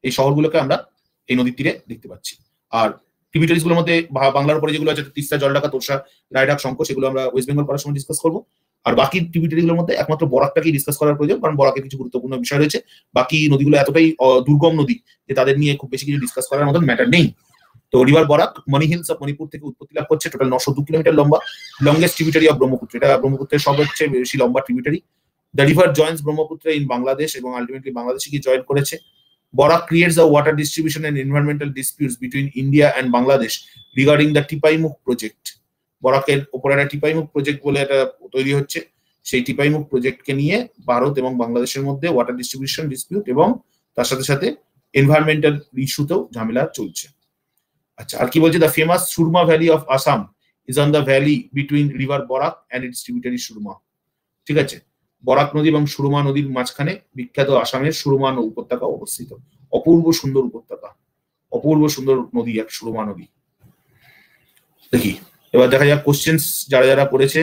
এই শহরগুলোকে আমরা এই নদীর তীরে দেখতে পাচ্ছি। আর ট্রিবিউটারিজ গুলোর মধ্যে বাংলার উপরে যেগুলো আছে, তিস্তা, জলঢাকা, তোরসা, রায়ঢাক, শঙ্খ, সেগুলো আমরা ওয়েস্ট বেঙ্গল পড়ার সময় ডিসকাস করবো। আর বাকি ট্রিবিউটারি গুলোর মধ্যে একমাত্র বরাকটাকেই ডিসকাস করার প্রয়োজন, কারণ বরাকের কিছু গুরুত্বপূর্ণ বিষয় রয়েছে। বাকি নদীগুলো এতটাই দুর্গম নদী যে তাদের নিয়ে খুব বেশি কিছু ডিসকাস করার মতন ম্যাটার নেই। তো river Barak Mani hills of Manipur থেকে উৎপত্তি লাভ করছে, টোটাল 902 কিলোমিটার লম্বা, লংগেস্ট ট্রিবিউটারি অফ ব্রহ্মপুত্র, এটা ব্রহ্মপুত্রের সবচেয়ে বেশি লম্বা tributary. The river joins Brahmaputra in Bangladesh, এবং আলটিমেটলি বাংলাদেশে গিয়ে জয়েন করেছে। Borak creates the water distribution and environmental disputes between India and Bangladesh regarding the Tipaimukh project. বরাকের উপরে একটা টিপাইমুখ প্রজেক্ট বলে এটা তৈরি হচ্ছে, সেই টিপাইমুখ প্রজেক্টকে নিয়ে ভারত এবং বাংলাদেশের মধ্যে ওয়াটার ডিস্ট্রিবিউশন ডিসপিউট এবং তার সাথে সাথে এনভায়রনমেন্টাল ইস্যুতেও ঝামেলা চলছে। আচ্ছা, আর কি বলছে, the famous Surma valley of Assam is on the valley between river Barak and it's tributary Surma. ঠিক আছে, বরাক নদী এবং সুরমা নদীর মাঝখানে বিখ্যাত আসামের সুরমা উপত্যকা অবস্থিত। অপূর্ব সুন্দর উপত্যকা, অপূর্ব সুন্দর নদী, এক সুরমা নদী। দেখি এবার দেখা যাক কোশ্চেন্স যারা যারা পড়েছে।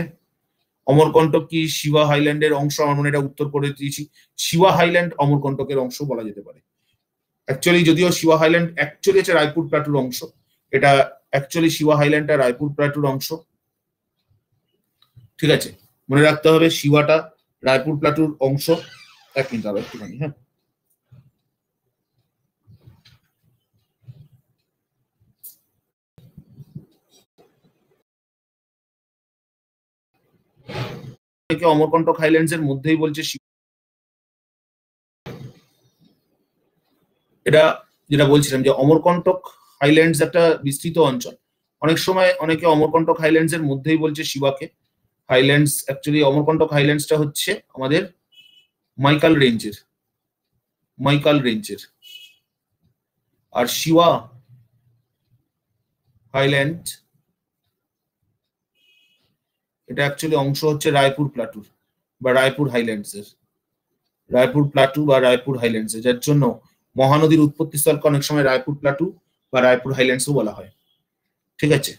অমরকণ্টক কি শিবা হাইল্যান্ডের অংশ? আমার মনে এটা উত্তর করে দিয়েছি। শিবা হাইল্যান্ড অমরকণ্টকের অংশ বলা যেতে পারে। অ্যাকচুয়ালি যদিও শিবা হাইল্যান্ড অ্যাকচুয়ালি হচ্ছে রায়পুর প্লাটুর অংশ, এটা অ্যাকচুয়ালি শিবা হাইল্যান্ডটা রায়পুর প্লাটুর অংশ। ঠিক আছে, মনে রাখতে হবে শিবাটা রায়পুর প্লাটুর অংশ। এক মিনিট আবার একটুখানি, হ্যাঁ। অমরকণ্টক হাইল্যান্ডস এর মধ্যেই বলছে, এটা যেটা বলছিলাম যে অমরকণ্টক হাইল্যান্ডস একটা বিস্তৃত অঞ্চল। অনেক সময় অনেকে অমরকণ্টক হাইল্যান্ডস এর মধ্যেই বলছে শিবাকে। হাইল্যান্ডস অ্যাকচুয়ালি অমরকণ্টক হাইল্যান্ডসটা হচ্ছে আমাদের মাইকাল রেঞ্জের, আর শিবা হাইল্যান্ড এটা অ্যাকচুয়ালি অংশ হচ্ছে রায়পুর প্লাটুর বা রায়পুর হাইল্যান্ডসের, রায়পুর প্লাটু বা রায়পুর হাইল্যান্ডসের, যার জন্য মহানদীর উৎপত্তি স্থলকে অনেক সময় রায়পুর প্লাটু বা রায়পুর হাইল্যান্ডসও বলা হয়। ঠিক আছে,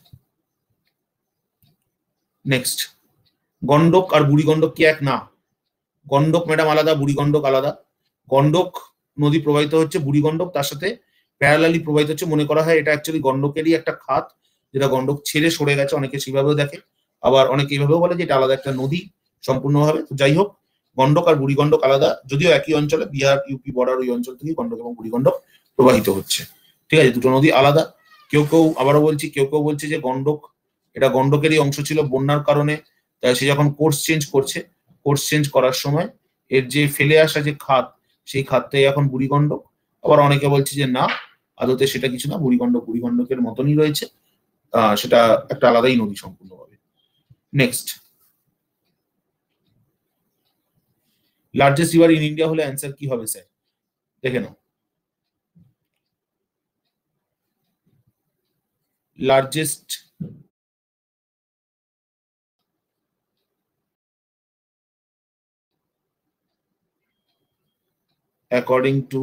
নেক্সট, গন্ডক আর বুড়িগন্ডক কি এক? না, গন্ডক ম্যাডাম আলাদা, বুড়িগন্ডক আলাদা। গন্ডক নদী প্রবাহিত হচ্ছে, বুড়িগন্ডক তার সাথে প্যারালালি প্রবাহিত হচ্ছে। মনে করা হয় এটা অ্যাকচুয়ালি গন্ডকেরই একটা খাত, যেটা গন্ডক ছেড়ে সরে গেছে। অনেকে সেভাবেও দেখে, আবার অনেকে এইভাবেও বলে যে এটা আলাদা একটা নদী সম্পূর্ণভাবে। তো যাই হোক, গন্ডক আর বুড়িগন্ডক আলাদা, যদিও একই অঞ্চলে, বিহার ইউপি বর্ডার ওই অঞ্চল থেকে গন্ডক এবং বুড়িগন্ডক প্রবাহিত হচ্ছে। ঠিক আছে, দুটো নদী আলাদা। কেউ কেউ আবারও বলছি, কেউ কেউ বলছে যে গন্ডক এটা গন্ডকেরই অংশ ছিল বন্যার কারণে, তাই সে যখন কোর্স চেঞ্জ করছে, কোর্স চেঞ্জ করার সময় এর যে ফেলে আসা যে খাত, সেই খাতটাই এখন বুড়িগন্ডক। আবার অনেকে বলছে যে না, আদতে সেটা কিছু না, বুড়িগন্ডকের মতনই রয়েছে, সেটা একটা আলাদাই নদী সম্পূর্ণভাবে। Next, largest river in India হলে অ্যান্সার কি হবে স্যার? দেখে নাও, লার্জেস্ট অ্যাকর্ডিং টু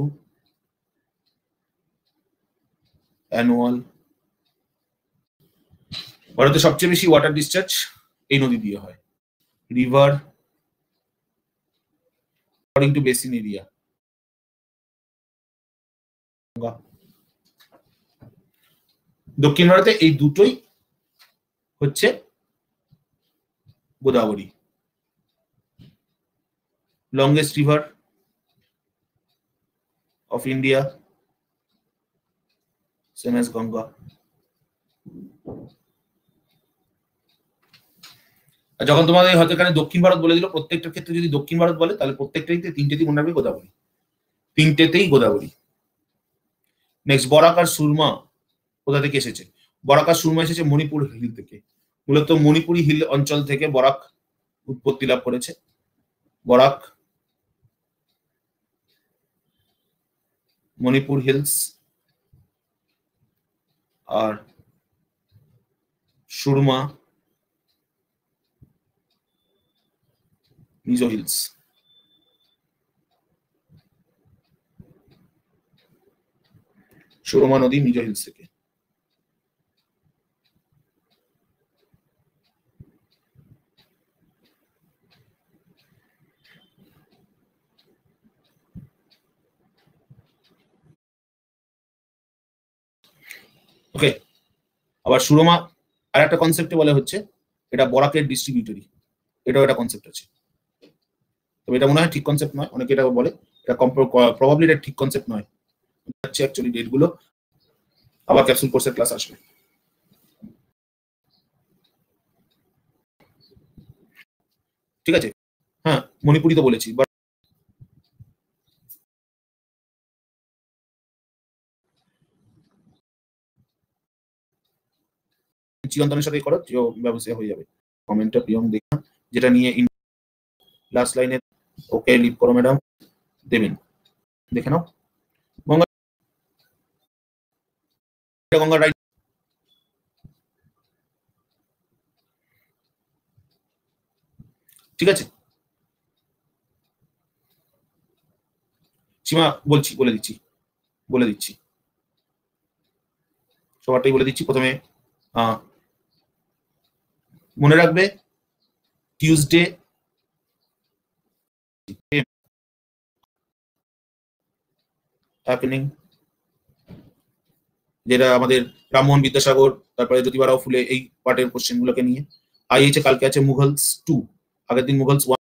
অ্যানুয়াল, ভারতে সবচেয়ে বেশি ওয়াটার ডিসচার্জ এই নদী দিয়ে হয়। River according to basin area, দক্ষিণ ভারতে এই দুটোই হচ্ছে Godavari. Longest river of India, same as Ganga. যখন তোমাদের হয়তো এখানে দক্ষিণ ভারত বলে দিল, প্রত্যেকটার ক্ষেত্রে যদি দক্ষিণ ভারত বলে তাহলে প্রত্যেকটাই তিনটেতেই মনে রাখবে গোদাবরী, তিনটেতেই গোদাবরী। নেক্সট, বরাক আর সুরমা কোথা থেকে এসেছে? বরাক আর সুরমা এসেছে মণিপুর হিল থেকে। মূলত মণিপুরি হিল অঞ্চল থেকে বরাক উৎপত্তি লাভ করেছে। বরাক মণিপুর হিলস আর সুরমা, মিজো হিলস। সুরমা নদী মিজো হিলস থেকে। ওকে, আবার সুরমা আর একটা কনসেপ্টে বলে হচ্ছে এটা বরাকের ডিস্ট্রিবিউটরি, এটাও একটা কনসেপ্ট আছে। তবে এটা মনে হয় ঠিক কনসেপ্ট নয়, অনেকে এটা বলে, এটা প্রবাবলি এটা ঠিক কনসেপ্ট নয়। হচ্ছে অ্যাকচুয়ালি ডেটগুলো আবার ক্যাপসুল কোর্সের ক্লাস আসবে। ঠিক আছে, হ্যাঁ মণিপুরি তো বলেছি, বাট চিরন্তনের সাথে করো, ব্যবস্থা হয়ে যাবে। কমেন্টটা প্রিয়ম দেখা, যেটা নিয়ে লাস্ট লাইনে ওকে লিভ করো ম্যাডাম, দেবেন দেখে নাও। গঙ্গা, গঙ্গা রাইট, ঠিক আছে। সীমা বলছি, বলে দিচ্ছি সবারটাই বলে দিচ্ছি। প্রথমে মনে রাখবে টিউসডে হ্যাপেনিং, যেটা আমাদের রামমোহন বিদ্যাসাগর, তারপরে জ্যোতিবা রাও ফুলে, এই পার্টের কোশ্চেন গুলোকে নিয়ে। আইএইচে কালকে আছে মুঘলস 2, আগের দিন মুঘলস 1